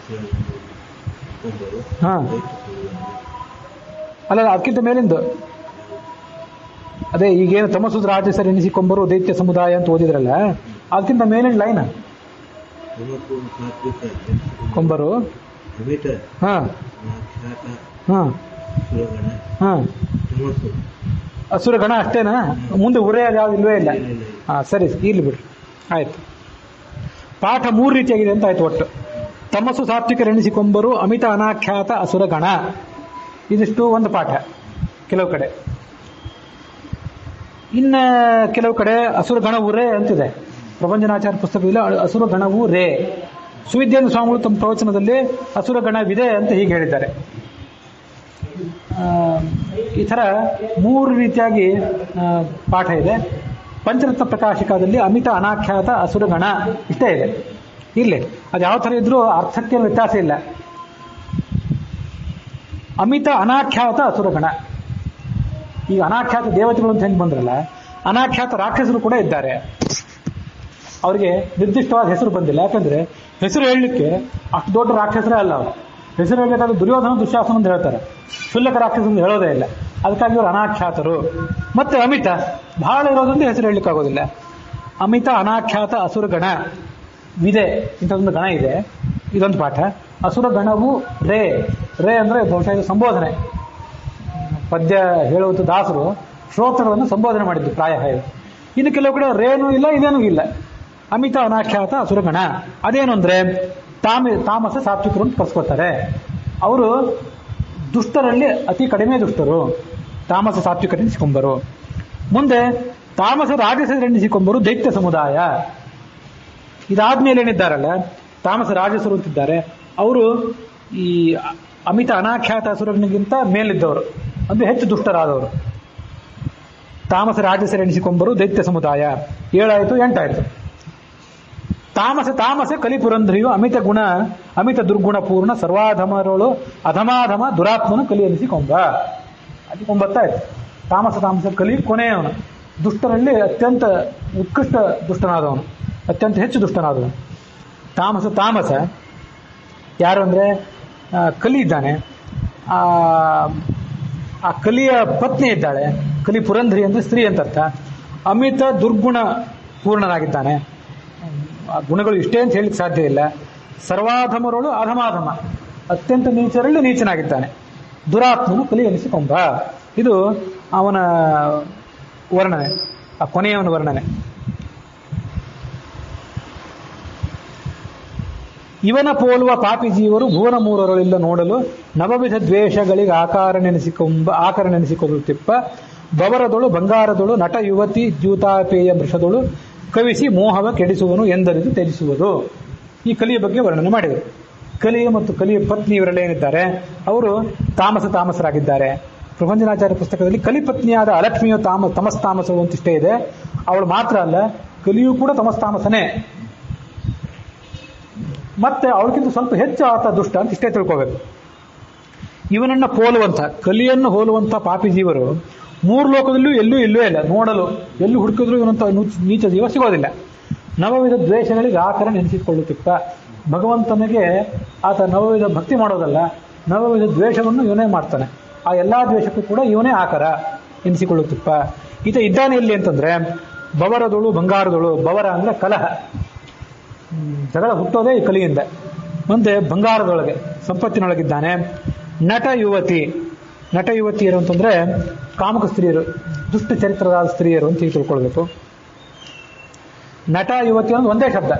ಹಾ ಅಲ್ಲ, ಅದಕ್ಕಿಂತ ಮೇಲಿಂದು ಅದೇ ಈಗೇನು ತಮಸು ರಾಜಸರೆನಿಸಿಕೊಂಬರು ದೈತ್ಯ ಸಮುದಾಯ ಅಂತ ಓದಿದ್ರಲ್ಲ, ಅದಕ್ಕಿಂತ ಮೇಲಿನ ಲೈನ್ ಕೊಂಬರು. ಹಾ ಹಾ ಹಾ ಅಸುರಗಣ ಅಷ್ಟೇನಾ? ಮುಂದೆ ಉರೇ ಯಾವ್ದು ಇಲ್ವೇ ಇಲ್ಲ. ಹಾ ಸರಿ, ಇರ್ಲಿ ಬಿಡ್ರಿ, ಆಯ್ತು. ಪಾಠ 3 ರೀತಿಯಾಗಿದೆ ಅಂತ ಆಯ್ತು. ಒಟ್ಟು ತಮಸ್ಸು ಸಾತ್ವಿಕರೆಣಿಸಿಕೊಂಬರು ಅಮಿತ ಅನಾಖ್ಯಾತ ಅಸುರಗಣ, ಇದಿಷ್ಟು ಒಂದು ಪಾಠ. ಕೆಲವು ಕಡೆ ಇನ್ನ ಕೆಲವು ಕಡೆ ಅಸುರಗಣ ಉರೇ ಅಂತಿದೆ. ಪ್ರಪಂಚನಾಚಾರ್ಯ ಪುಸ್ತಕದಲ್ಲಿ ಅಸುರಗಣವು ರೇ. ಸುವಿದ್ಯಾನಂದ ಸ್ವಾಮಿಗಳು ತಮ್ಮ ಪ್ರವಚನದಲ್ಲಿ ಅಸುರಗಣವಿದೆ ಅಂತ ಹೀಗೆ ಹೇಳಿದ್ದಾರೆ. ಈ ಥರ 3 ರೀತಿಯಾಗಿ ಪಾಠ ಇದೆ. ಪಂಚರತ್ನ ಪ್ರಕಾಶಿಕದಲ್ಲಿ ಅಮಿತ ಅನಾಖ್ಯಾತ ಅಸುರಗಣ ಇಷ್ಟೇ ಇದೆ. ಇಲ್ಲಿ ಅದು ಯಾವ ಥರ ಇದ್ರೂ ಅರ್ಥಕ್ಕೆ ವ್ಯತ್ಯಾಸ ಇಲ್ಲ. ಅಮಿತ ಅನಾಖ್ಯಾತ ಅಸುರಗಣ. ಈಗ ಅನಾಖ್ಯಾತ ದೇವತೆಗಳು ಅಂತ ಹೆಂಗೆ ಬಂದ್ರಲ್ಲ, ಅನಾಖ್ಯಾತ ರಾಕ್ಷಸರು ಕೂಡ ಇದ್ದಾರೆ. ಅವರಿಗೆ ನಿರ್ದಿಷ್ಟವಾದ ಹೆಸರು ಬಂದಿಲ್ಲ. ಯಾಕಂದ್ರೆ ಹೆಸರು ಹೇಳಲಿಕ್ಕೆ ಅಷ್ಟು ದೊಡ್ಡ ರಾಕ್ಷಸರೇ ಅಲ್ಲ ಅವರು. ಹೆಸರು ಹೇಳಬೇಕಾದ್ರೆ ದುರ್ಯೋಧನ ದುಶ್ಯಾಸನ ಅಂತ ಹೇಳ್ತಾರೆ, ಕ್ಷುಲ್ಲಕ ರಾಕ್ಷಸ ಅಂತ ಹೇಳೋದೇ ಇಲ್ಲ. ಅದಕ್ಕಾಗಿ ಇವರು ಅನಾಖ್ಯಾತರು. ಮತ್ತೆ ಅಮಿತ ಬಹಳ ಇರೋದ್ರಿಂದ ಹೆಸರು ಹೇಳಲಿಕ್ಕೆ ಆಗೋದಿಲ್ಲ. ಅಮಿತ ಅನಾಖ್ಯಾತ ಅಸುರಗಣ ವಿದೆ, ಇಂಥದೊಂದು ಗಣ ಇದೆ. ಇದೊಂದು ಪಾಠ. ಅಸುರಗಣವು ರೇ. ರೇ ಅಂದ್ರೆ ಬಹುಶಃ ಇದು ಸಂಬೋಧನೆ. ಪದ್ಯ ಹೇಳುವಂಥ ದಾಸರು ಶ್ರೋತೃಗಳನ್ನು ಸಂಬೋಧನೆ ಮಾಡಿದ್ದು ಪ್ರಾಯ. ಇನ್ನು ಕೆಲವು ಕಡೆ ರೇನೂ ಇಲ್ಲ, ಇದೇನೂ ಇಲ್ಲ. ಅಮಿತ ಅನಾಖ್ಯಾತ ಅಸುರಗಣ ಅದೇನು ಅಂದ್ರೆ ತಾಮಸ ಸಾತ್ವಿಕರು ಅಂತ ಕರ್ಸ್ಕೊತಾರೆ. ಅವರು ದುಷ್ಟರಲ್ಲಿ ಅತಿ ಕಡಿಮೆ ದುಷ್ಟರು, ತಾಮಸ ಸಾತ್ವಿಕರೆನಿಸಿಕೊಂಬರು. ಮುಂದೆ ತಾಮಸ ರಾಜಸರೆನಿಸಿಕೊಂಬರು ದೈತ್ಯ ಸಮುದಾಯ. ಇದಾದ್ಮೇಲೆ ಏನಿದ್ದಾರಲ್ಲ ತಾಮಸ ರಾಜಸರು ಅಂತಿದ್ದಾರೆ, ಅವರು ಈ ಅಮಿತ ಅನಾಖ್ಯಾತ ಅಸುರನಿಗಿಂತ ಮೇಲಿದ್ದವರು, ಅಂದ್ರೆ ಹೆಚ್ಚು ದುಷ್ಟರಾದವರು. ತಾಮಸ ರಾಜಸರೆನಿಸಿಕೊಂಬರು ದೈತ್ಯ ಸಮುದಾಯ 7 ಆಯ್ತು, 8 ಆಯ್ತು. ತಾಮಸ ಕಲಿಪುರಂಧ್ರಿಯು ಅಮಿತ ದುರ್ಗುಣ ಪೂರ್ಣ ಸರ್ವಾಧಮರೋಳು ಅಧಮಾಧಮ ದುರಾತ್ಮನು ಕಲಿ ಎನಿಸಿಕೊಂಬ. ಅದು 9 ಆಯ್ತು. ತಾಮಸ ಕಲಿ ಕೊನೆಯವನು, ದುಷ್ಟರಲ್ಲಿ ಅತ್ಯಂತ ಉತ್ಕೃಷ್ಟ ದುಷ್ಟನಾದವನು, ಅತ್ಯಂತ ಹೆಚ್ಚು ದುಷ್ಟನಾದವನು. ತಾಮಸ ಯಾರು ಅಂದ್ರೆ ಕಲಿ ಇದ್ದಾನೆ, ಆ ಕಲಿಯ ಪತ್ನಿ ಇದ್ದಾಳೆ. ಕಲಿ ಪುರಂಧ್ರಿ ಅಂದ್ರೆ ಸ್ತ್ರೀ ಅಂತ ಅರ್ಥ. ಅಮಿತ ದುರ್ಗುಣ ಪೂರ್ಣನಾಗಿದ್ದಾನೆ, ಗುಣಗಳು ಇಷ್ಟೇ ಅಂತ ಹೇಳಿಕ್ಕೆ ಸಾಧ್ಯ ಇಲ್ಲ. ಸರ್ವಾಧಮರೋಳು ಅಧಮಾಧಮ, ಅತ್ಯಂತ ನೀಚರಲ್ಲಿ ನೀಚನಾಗಿದ್ದಾನೆ. ದುರಾತ್ಮನು ಕಲಿ ಎನಿಸಿಕೊಂಡ. ಇದು ಅವನ ವರ್ಣನೆ, ಆ ಕೊನೆಯವನ ವರ್ಣನೆ. ಇವನ ಪೋಲುವ ಪಾಪಿ ಜೀವರು ಭುವನ ಮೂರರಳಿಲ್ಲ ನೋಡಲು ನವವಿಧ ದ್ವೇಷಗಳಿಗೆ ಆಕಾರ ನೆನೆಸಿಕೊಳ್ಳುತ್ತಿಪ್ಪ. ಬವರದೊಳು ಬಂಗಾರದೊಳು ನಟ ಯುವತಿ ದ್ಯೂತಾಪೇಯ ಮೃಷದೊಳು ಕವಿಸಿ ಮೋಹವ ಕೆಡಿಸುವನು ಎಂದರಿದು ತ್ಯಜಿಸುವುದು. ಈ ಕಲಿಯ ಬಗ್ಗೆ ವರ್ಣನೆ ಮಾಡಿದರು. ಕಲಿಯ ಮತ್ತು ಕಲಿಯ ಪತ್ನಿ ಇವರೆಲ್ಲೇನಿದ್ದಾರೆ ಅವರು ತಾಮಸರಾಗಿದ್ದಾರೆ. ಪ್ರಭಂಜನಾಚಾರ್ಯ ಪುಸ್ತಕದಲ್ಲಿ ಕಲಿಪತ್ನಿಯಾದ ಅಲಕ್ಷ್ಮಿಯು ತಮಸ್ತಾಮಸವು ಅಂತಿಷ್ಟೇ ಇದೆ. ಅವಳು ಮಾತ್ರ ಅಲ್ಲ, ಕಲಿಯೂ ಕೂಡ ತಮಸ್ತಾಮಸನೇ. ಮತ್ತೆ ಅವಳಿಗಿಂತ ಸ್ವಲ್ಪ ಹೆಚ್ಚು ಆತ ದುಷ್ಟ ಅಂತ ಇಷ್ಟೇ ತಿಳ್ಕೋಬೇಕು. ಇವನನ್ನ ಹೋಲುವಂಥ, ಕಲಿಯನ್ನು ಹೋಲುವಂಥ ಪಾಪಿ ಜೀವರು ಮೂರು ಲೋಕದಲ್ಲೂ ಎಲ್ಲೂ ಇಲ್ಲ. ನೋಡಲು ಎಲ್ಲೂ ಹುಡುಕಿದ್ರು ಇವನಂತ ನೀಚ ಜೀವ ಸಿಗೋದಿಲ್ಲ. ನವವಿಧ ದ್ವೇಷಗಳಿಗೆ ಆಕಾರ ನೆನೆಸಿಕೊಳ್ಳುತ್ತಿಪ್ಪ. ಭಗವಂತನಿಗೆ ಆತ ನವವಿಧ ಭಕ್ತಿ ಮಾಡೋದಲ್ಲ, ನವವಿಧ ದ್ವೇಷವನ್ನು ಇವನೇ ಮಾಡ್ತಾನೆ. ಆ ಎಲ್ಲಾ ದ್ವೇಷಕ್ಕೂ ಕೂಡ ಇವನೇ ಆಕಾರ ಎನಿಸಿಕೊಳ್ಳುತ್ತಿಪ್ಪ. ಈತ ಇದ್ದಾನೆ ಎಲ್ಲಿ ಅಂತಂದ್ರೆ ಬವರದೊಳು ಬಂಗಾರದೊಳು. ಬವರ ಅಂದ್ರೆ ಕಲಹ, ಜಗಳ ಹುಟ್ಟೋದೇ ಈ ಕಲಿಯಿಂದ. ಮುಂದೆ ಬಂಗಾರದೊಳಗೆ ಸಂಪತ್ತಿನೊಳಗಿದ್ದಾನೆ. ನಟ ಯುವತಿಯರು ಅಂತಂದ್ರೆ ಕಾಮಕ ಸ್ತ್ರೀಯರು, ದುಷ್ಟ ಚರಿತ್ರದ ಸ್ತ್ರೀಯರು ಅಂತ ತಿಳ್ಕೊಳ್ಬೇಕು. ನಟ ಯುವತಿ ಅನ್ನೋದು ಒಂದೇ ಶಬ್ದ.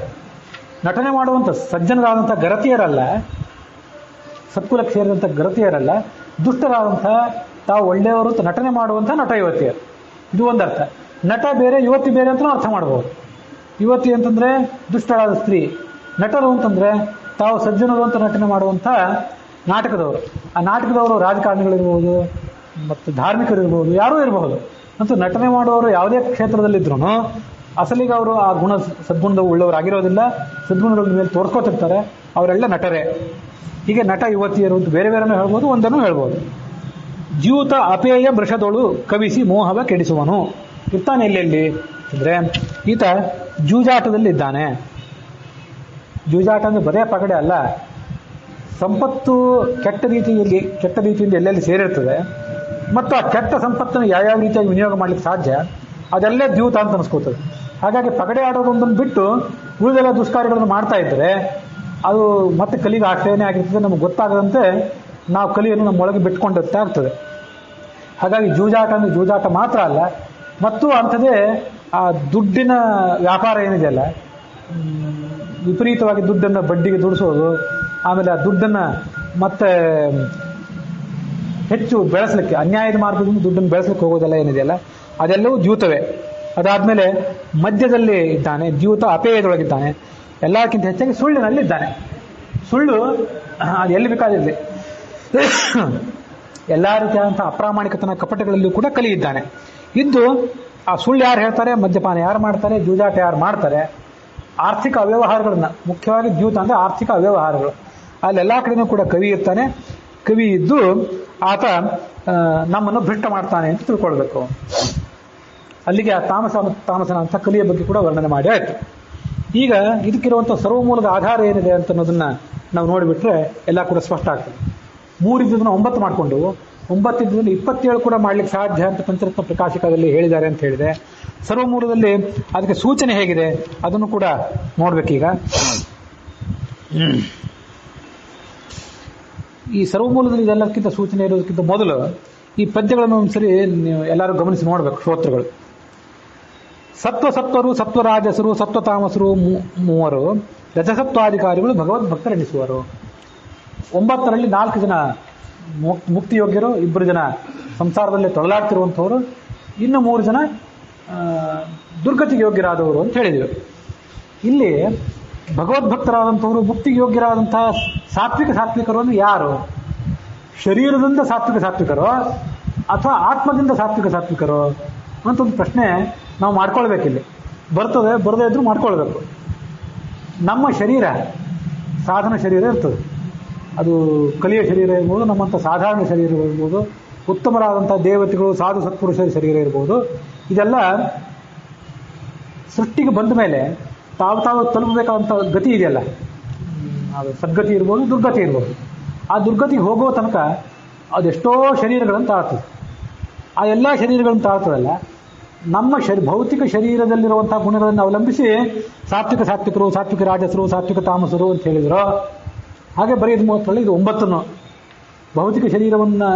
ನಟನೆ ಮಾಡುವಂಥ ಸಜ್ಜನರಾದಂಥ ಗರತಿಯರಲ್ಲ, ಸತ್ಕುಲಕ್ಕೆ ಸೇರಿದಂಥ ಗರತಿಯರಲ್ಲ, ದುಷ್ಟರಾದಂಥ ತಾವು ಒಳ್ಳೆಯವರು ಅಂತ ನಟನೆ ಮಾಡುವಂಥ ನಟ ಯುವತಿಯರು. ಇದು ಒಂದರ್ಥ. ನಟ ಬೇರೆ ಯುವತಿ ಬೇರೆ ಅಂತ ಅರ್ಥ ಮಾಡಬಹುದು. ಯುವತಿ ಅಂತಂದ್ರೆ ದುಷ್ಟರಾದ ಸ್ತ್ರೀ, ನಟರು ಅಂತಂದ್ರೆ ತಾವು ಸಜ್ಜನರು ಅಂತ ನಟನೆ ಮಾಡುವಂಥ ನಾಟಕದವರು. ಆ ನಾಟಕದವರು ರಾಜಕಾರಣಿಗಳಿರ್ಬೋದು, ಮತ್ತು ಧಾರ್ಮಿಕರಿರ್ಬೋದು, ಯಾರೂ ಇರಬಹುದು. ಮತ್ತು ನಟನೆ ಮಾಡುವವರು ಯಾವುದೇ ಕ್ಷೇತ್ರದಲ್ಲಿದ್ರೂ ಅಸಲಿಗೆ ಅವರು ಆ ಸದ್ಗುಣದ ಉಳ್ಳವರಾಗಿರೋದಿಲ್ಲ. ಸದ್ಗುಣಗಳ ಮೇಲೆ ತೋರ್ಸ್ಕೊತಿರ್ತಾರೆ. ಅವರೆಲ್ಲ ನಟರೇ. ಹೀಗೆ ನಟ ಯುವತಿಯರು ಅಂತ ಬೇರೆ ಬೇರೆನೂ ಹೇಳ್ಬೋದು, ಒಂದನ್ನು ಹೇಳ್ಬೋದು. ಜ್ಯೂತ ಅಪೇಯ ವೃಷದೊಳು ಕವಿಸಿ ಮೋಹವ ಕೆಡಿಸುವನು. ಇರ್ತಾನೆ ಎಲ್ಲೆಲ್ಲಿ ಅಂದ್ರೆ ಈತ ಜೂಜಾಟದಲ್ಲಿ ಇದ್ದಾನೆ. ಜೂಜಾಟ ಅಂದ್ರೆ ಬರೇ ಪಗಡೆ ಅಲ್ಲ, ಸಂಪತ್ತು ಕೆಟ್ಟ ರೀತಿಯಿಂದ ಎಲ್ಲೆಲ್ಲಿ ಸೇರಿರ್ತದೆ ಮತ್ತು ಆ ಕೆಟ್ಟ ಸಂಪತ್ತನ್ನು ಯಾವ್ಯಾವ ರೀತಿಯಾಗಿ ವಿನಿಯೋಗ ಮಾಡ್ಲಿಕ್ಕೆ ಸಾಧ್ಯ ಅದೆಲ್ಲೇ ದ್ಯೂತ ಅಂತ ಅನಿಸ್ಕೋತದೆ. ಹಾಗಾಗಿ ಪಗಡೆ ಆಡೋದೊಂದನ್ನು ಬಿಟ್ಟು ಉಳಿದೆಲ್ಲ ದುಷ್ಕಾರ್ಯಗಳನ್ನು ಮಾಡ್ತಾ ಇದ್ರೆ ಅದು ಮತ್ತೆ ಕಲಿಗೆ ಆಶ್ರಯನೇ ಆಗಿರ್ತದೆ. ನಮಗೆ ಗೊತ್ತಾಗದಂತೆ ನಾವು ಕಲಿಯನ್ನು ನಮ್ಮೊಳಗೆ ಬಿಟ್ಕೊಂಡಂತೆ ಆಗ್ತದೆ. ಹಾಗಾಗಿ ಜೂಜಾಟ ಅಂದ್ರೆ ಜೂಜಾಟ ಮಾತ್ರ ಅಲ್ಲ, ಮತ್ತು ಅಂಥದ್ದೇ ಆ ದುಡ್ಡಿನ ವ್ಯಾಪಾರ ಏನಿದೆಯಲ್ಲ, ವಿಪರೀತವಾಗಿ ದುಡ್ಡನ್ನು ಬಡ್ಡಿಗೆ ದುಡಿಸೋದು, ಆಮೇಲೆ ಆ ದುಡ್ಡನ್ನು ಮತ್ತೆ ಹೆಚ್ಚು ಬೆಳೆಸಲಿಕ್ಕೆ ಅನ್ಯಾಯದ ಮಾರ್ಗದಿಂದ ದುಡ್ಡನ್ನು ಬೆಳೆಸಲಿಕ್ಕೆ ಹೋಗೋದೆಲ್ಲ ಏನಿದೆಯಲ್ಲ ಅದೆಲ್ಲವೂ ದ್ಯೂತವೇ. ಅದಾದ್ಮೇಲೆ ಮಧ್ಯದಲ್ಲಿ ಇದ್ದಾನೆ, ದ್ಯೂತ ಅಪೇಯದೊಳಗಿದ್ದಾನೆ. ಎಲ್ಲಕ್ಕಿಂತ ಹೆಚ್ಚಾಗಿ ಸುಳ್ಳಿನಲ್ಲಿದ್ದಾನೆ. ಸುಳ್ಳು ಅದು ಎಲ್ಲಿ ಬೇಕಾದಿರಲಿ, ಎಲ್ಲ ರೀತಿಯಾದಂಥ ಅಪ್ರಾಮಾಣಿಕತನ ಕಪಟಗಳಲ್ಲೂ ಕೂಡ ಕಲಿಯಿದ್ದಾನೆ. ಇದ್ದು ಆ ಸುಳ್ಳು ಯಾರು ಹೇಳ್ತಾರೆ, ಮದ್ಯಪಾನ ಯಾರು ಮಾಡ್ತಾರೆ, ಜೂಜಾಟ ಯಾರು ಮಾಡ್ತಾರೆ, ಆರ್ಥಿಕ ಅವ್ಯವಹಾರಗಳನ್ನ, ಮುಖ್ಯವಾಗಿ ದ್ಯೂತ ಅಂದರೆ ಆರ್ಥಿಕ ಅವ್ಯವಹಾರಗಳು, ಅಲ್ಲೆಲ್ಲ ಕಡೆನೂ ಕೂಡ ಕವಿ ಇರ್ತಾನೆ. ಕವಿ ಇದ್ದು ಆತ ನಮ್ಮನ್ನು ಭ್ರಷ್ಟ ಮಾಡ್ತಾನೆ ಅಂತ ತಿಳ್ಕೊಳ್ಬೇಕು. ಅಲ್ಲಿಗೆ ಆ ತಾಮಸನ ಅಂತ ಕಲಿಯ ಬಗ್ಗೆ ಕೂಡ ವರ್ಣನೆ ಮಾಡಿ ಆಯ್ತು. ಈಗ ಇದಕ್ಕಿರುವಂಥ ಸರ್ವಮೂಲದ ಆಧಾರ ಏನಿದೆ ಅಂತ ಅನ್ನೋದನ್ನ ನಾವು ನೋಡಿಬಿಟ್ರೆ ಎಲ್ಲ ಕೂಡ ಸ್ಪಷ್ಟ ಆಗ್ತದೆ. 3 ಇದ್ದದನ್ನು 9 ಮಾಡಿಕೊಂಡು 9 ಇದ್ದದನ್ನು 27 ಕೂಡ ಮಾಡ್ಲಿಕ್ಕೆ ಸಾಧ್ಯ ಅಂತ ಪಂಚರತ್ನ ಪ್ರಕಾಶಕದಲ್ಲಿ ಹೇಳಿದ್ದಾರೆ ಅಂತ ಹೇಳಿದೆ. ಸರ್ವಮೂಲದಲ್ಲಿ ಅದಕ್ಕೆ ಸೂಚನೆ ಹೇಗಿದೆ ಅದನ್ನು ಕೂಡ ನೋಡ್ಬೇಕೀಗ. ಈ ಸರ್ವಮೂಲದಲ್ಲಿ ಇದೆಲ್ಲಕ್ಕಿಂತ ಸೂಚನೆ ಇರೋದಕ್ಕಿಂತ ಮೊದಲು ಈ ಪದ್ಯಗಳನ್ನು ಒಂದ್ಸರಿ ನೀವು ಎಲ್ಲರೂ ಗಮನಿಸಿ ನೋಡ್ಬೇಕು ಶ್ರೋತೃಗಳು. ಸತ್ವಸತ್ವರು, ಸತ್ವರಾಜಸರು, ಸತ್ವತಾಮಸರು ಮೂವರು, ರಜಸತ್ವಾಧಿಕಾರಿಗಳು ಭಗವದ್ಭಕ್ತರೆನಿಸುವರು. 9ರಲ್ಲಿ 4 ಜನ ಮುಕ್ತಿಯೋಗ್ಯರು, 2 ಜನ ಸಂಸಾರದಲ್ಲಿ ತೊಳಲಾಡ್ತಿರುವಂಥವರು, ಇನ್ನು 3 ಜನ ದುರ್ಗತಿಗೆ ಯೋಗ್ಯರಾದವರು ಅಂತ ಹೇಳಿದರು. ಇಲ್ಲಿ ಭಗವದ್ಭಕ್ತರಾದಂಥವರು, ಮುಕ್ತಿಗೆ ಯೋಗ್ಯರಾದಂತಹ ಸಾತ್ವಿಕರು ಅಂದ್ರೆ ಯಾರು? ಶರೀರದಿಂದ ಸಾತ್ವಿಕರೋ ಅಥವಾ ಆತ್ಮದಿಂದ ಸಾತ್ವಿಕರೋ ಅಂತ ಒಂದು ಪ್ರಶ್ನೆ ನಾವು ಮಾಡ್ಕೊಳ್ಬೇಕಿಲ್ಲಿ. ಬರದೇ ಇದ್ರೂ ಮಾಡ್ಕೊಳ್ಬೇಕು. ನಮ್ಮ ಶರೀರ ಸಾಧನ ಶರೀರ ಇರ್ತದೆ, ಅದು ಕಲಿಯ ಶರೀರ ಇರ್ಬೋದು, ನಮ್ಮಂಥ ಸಾಧಾರಣ ಶರೀರ ಇರ್ಬೋದು, ಉತ್ತಮರಾದಂಥ ದೇವತೆಗಳು, ಸಾಧು ಸತ್ಪುರುಷರ ಶರೀರ ಇರ್ಬೋದು. ಇದೆಲ್ಲ ಸೃಷ್ಟಿಗೆ ಬಂದ ಮೇಲೆ ತಾವು ತಲುಪಬೇಕಾದಂಥ ಗತಿ ಇದೆಯಲ್ಲ, ಅದು ಸದ್ಗತಿ ಇರ್ಬೋದು, ದುರ್ಗತಿ ಇರ್ಬೋದು. ಆ ದುರ್ಗತಿಗೆ ಹೋಗೋ ತನಕ ಅದೆಷ್ಟೋ ಶರೀರಗಳನ್ನು ತಾಳ್ತದೆ. ಆ ಎಲ್ಲ ಶರೀರಗಳನ್ನು ತಾಳ್ತದಲ್ಲ, ನಮ್ಮ ಭೌತಿಕ ಶರೀರದಲ್ಲಿರುವಂಥ ಗುಣಗಳನ್ನು ಅವಲಂಬಿಸಿ ಸಾತ್ವಿಕರು, ಸಾತ್ವಿಕ ರಾಜಸರು, ಸಾತ್ವಿಕ ತಾಮಸರು ಅಂತ ಹೇಳಿದ್ರು. ಹಾಗೆ ಬರೀ 30ರಲ್ಲಿ ಇದು 9 ಭೌತಿಕ ಶರೀರವನ್ನು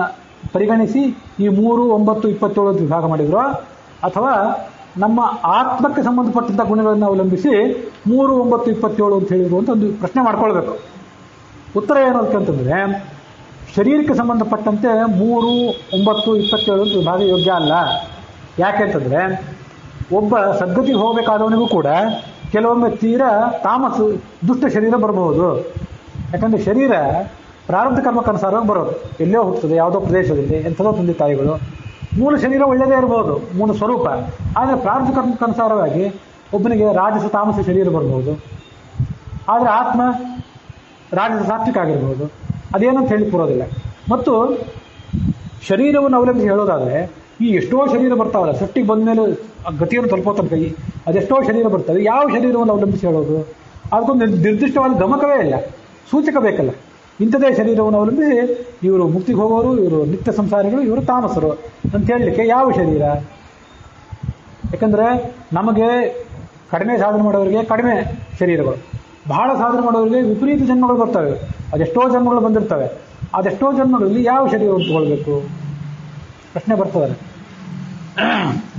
ಪರಿಗಣಿಸಿ ಈ 3, 9, 27 ಅಂತ ವಿಭಾಗ ಮಾಡಿದ್ರು, ಅಥವಾ ನಮ್ಮ ಆತ್ಮಕ್ಕೆ ಸಂಬಂಧಪಟ್ಟಂಥ ಗುಣಗಳನ್ನು ಅವಲಂಬಿಸಿ 3, 9, 27 ಅಂತ ಹೇಳಿದ್ರು ಅಂತ ಒಂದು ಪ್ರಶ್ನೆ ಮಾಡ್ಕೊಳ್ಬೇಕು. ಉತ್ತರ ಏನು ಅಂತಂತಂದರೆ, ಶರೀರಕ್ಕೆ ಸಂಬಂಧಪಟ್ಟಂತೆ 3, 9, 27 ಅಂತ ವಿಭಾಗ ಯೋಗ್ಯ ಅಲ್ಲ. ಯಾಕೆ ಅಂತಂದರೆ, ಒಬ್ಬ ಸದ್ಗತಿಗೆ ಹೋಗಬೇಕಾದವನಿಗೂ ಕೂಡ ಕೆಲವೊಮ್ಮೆ ತೀರಾ ತಾಮಸು ದುಷ್ಟ ಶರೀರ ಬರಬಹುದು. ಯಾಕಂದರೆ ಶರೀರ ಪ್ರಾರಬ್ಧ ಕರ್ಮಕ್ಕನುಸಾರವಾಗಿ ಬರೋದು, ಎಲ್ಲೋ ಹುಟ್ಟುತ್ತದೆ, ಯಾವುದೋ ಪ್ರದೇಶದಲ್ಲಿ, ಎಂಥದೋ ತಂದೆ ತಾಯಿಗಳು. ಮೂಲ ಶರೀರ ಒಳ್ಳೆಯದೇ ಇರಬಹುದು, ಮೂಲ ಸ್ವರೂಪ. ಆದರೆ ಪ್ರಾರಬ್ಧ ಕರ್ಮಕ್ಕನುಸಾರವಾಗಿ ಒಬ್ಬನಿಗೆ ರಾಜಸ ತಾಮಸ ಶರೀರ ಬರಬಹುದು. ಆದರೆ ಆತ್ಮ ರಾಜಸ ಸಾತ್ವಿಕ ಆಗಿರಬಹುದು. ಅದೇನಂತ ಹೇಳಿ ಬರೋದಿಲ್ಲ. ಮತ್ತು ಶರೀರವನ್ನು ಅವಲಂಬಿಸಿ ಹೇಳೋದಾದರೆ, ಈ ಎಷ್ಟೋ ಶರೀರ ಬರ್ತಾವಲ್ಲ, ಸೃಷ್ಟಿಗೆ ಬಂದ ಮೇಲೆ ಗತಿಯನ್ನು ತಲುಪೋ ಕೈ ಅದೆಷ್ಟೋ ಶರೀರ ಬರ್ತವೆ. ಯಾವ ಶರೀರವನ್ನು ಅವಲಂಬಿಸಿ ಹೇಳೋದು? ಅದಕ್ಕೊಂದು ನಿರ್ದಿಷ್ಟವಾದ ಗಮಕವೇ ಇಲ್ಲ, ಸೂಚಕ ಬೇಕಲ್ಲ. ಇಂಥದೇ ಶರೀರವನ್ನು ಅವಲಂಬಿಸಿ ಇವರು ಮುಕ್ತಿಗೆ ಹೋಗೋರು, ಇವರು ನಿತ್ಯ ಸಂಸಾರಿಗಳು, ಇವರು ತಾಮಸರು ಅಂತ ಹೇಳಲಿಕ್ಕೆ ಯಾವ ಶರೀರ? ಯಾಕಂದರೆ ನಮಗೆ ಕಡಿಮೆ ಸಾಧನೆ ಮಾಡೋರಿಗೆ ಕಡಿಮೆ ಶರೀರಗಳು, ಬಹಳ ಸಾಧನೆ ಮಾಡೋರಿಗೆ ವಿಪರೀತ ಜನ್ಮಗಳು ಬರ್ತವೆ, ಅದೆಷ್ಟೋ ಜನ್ಮಗಳು ಬಂದಿರ್ತವೆ. ಅದೆಷ್ಟೋ ಜನ್ಮಗಳಲ್ಲಿ ಯಾವ ಶರೀರವನ್ನು ತಗೊಳ್ಬೇಕು ಪ್ರಶ್ನೆ ಬರ್ತದೆ.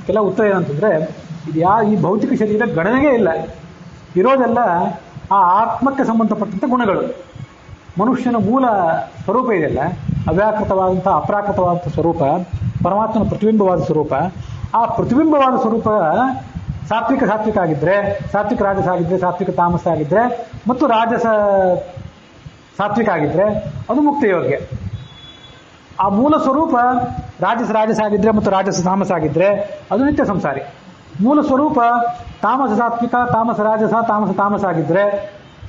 ಕೆಲವು ಉತ್ತರ ಏನಂತಂದರೆ, ಇದು ಈ ಭೌತಿಕ ಶರೀರ ಗಣನೆಗೆ ಇಲ್ಲ, ಇರೋದೆಲ್ಲ ಆ ಆತ್ಮಕ್ಕೆ ಸಂಬಂಧಪಟ್ಟಂಥ ಗುಣಗಳು. ಮನುಷ್ಯನ ಮೂಲ ಸ್ವರೂಪ ಇದೆಯಲ್ಲ, ಅವ್ಯಾಕೃತವಾದಂಥ ಅಪ್ರಾಕೃತವಾದಂಥ ಸ್ವರೂಪ, ಪರಮಾತ್ಮನ ಪ್ರತಿಬಿಂಬವಾದ ಸ್ವರೂಪ. ಆ ಪ್ರತಿಬಿಂಬವಾದ ಸ್ವರೂಪ ಸಾತ್ವಿಕ ಆಗಿದ್ದರೆ, ಸಾತ್ವಿಕ ರಾಜಸ ಆಗಿದ್ದರೆ, ಸಾತ್ವಿಕ ತಾಮಸ ಆಗಿದ್ದರೆ, ಮತ್ತು ರಾಜಸ ಸಾತ್ವಿಕ ಆಗಿದ್ದರೆ ಅದು ಮುಕ್ತಿ ಯೋಗ್ಯ. ಆ ಮೂಲ ಸ್ವರೂಪ ರಾಜಸ ಆಗಿದ್ದರೆ ಮತ್ತು ರಾಜಸ ತಾಮಸ ಆಗಿದ್ದರೆ ಅದು ನಿತ್ಯ ಸಂಸಾರಿ. ಮೂಲ ಸ್ವರೂಪ ತಾಮಸ ಸಾತ್ವಿಕ, ತಾಮಸ ರಾಜಸ, ತಾಮಸ ತಾಮಸ ಆಗಿದ್ದರೆ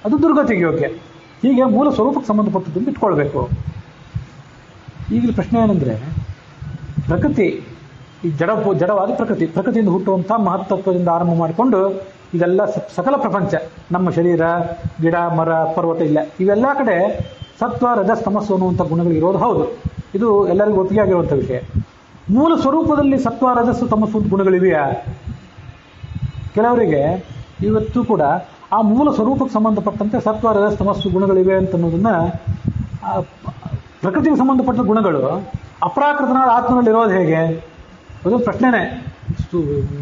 ಅದು ದುರ್ಗತಿಗೆ ಯೋಗ್ಯ. ಹೀಗೆ ಮೂಲ ಸ್ವರೂಪಕ್ಕೆ ಸಂಬಂಧಪಟ್ಟದ್ದು ಇಟ್ಕೊಳ್ಬೇಕು. ಈಗಲೂ ಪ್ರಶ್ನೆ ಏನಂದರೆ, ಪ್ರಕೃತಿ, ಈ ಜಡವಾದ ಪ್ರಕೃತಿಯಿಂದ ಹುಟ್ಟುವಂಥ ಮಹತ್ತತ್ವದಿಂದ ಆರಂಭ ಮಾಡಿಕೊಂಡು ಇದೆಲ್ಲ ಸಕಲ ಪ್ರಪಂಚ, ನಮ್ಮ ಶರೀರ, ಗಿಡ, ಮರ, ಪರ್ವತ, ಇಲ್ಲ ಇವೆಲ್ಲ ಕಡೆ ಸತ್ವ, ರಜಸ್, ತಮಸ್ಸು ಅನ್ನುವಂಥ ಗುಣಗಳು ಇರೋದು ಹೌದು. ಇದು ಎಲ್ಲರಿಗೂ ಒಪ್ಪಿಗೆ ಆಗಿರುವಂಥ ವಿಷಯ. ಮೂಲ ಸ್ವರೂಪದಲ್ಲಿ ಸತ್ವ, ರಜಸ್ಸು, ತಮಸ್ಸು ಗುಣಗಳಿವೆಯಾ? ಕೆಲವರಿಗೆ ಇವತ್ತು ಕೂಡ ಆ ಮೂಲ ಸ್ವರೂಪಕ್ಕೆ ಸಂಬಂಧಪಟ್ಟಂತೆ ಸತ್ವ, ರಜಸ್, ತಮಸ್ಸು ಗುಣಗಳಿವೆ ಅಂತನ್ನೋದನ್ನು, ಪ್ರಕೃತಿಗೆ ಸಂಬಂಧಪಟ್ಟ ಗುಣಗಳು ಅಪ್ರಾಕೃತನಾದ ಆತ್ಮನಲ್ಲಿರೋದು ಹೇಗೆ? ಅದೊಂದು ಪ್ರಶ್ನೆನೇ,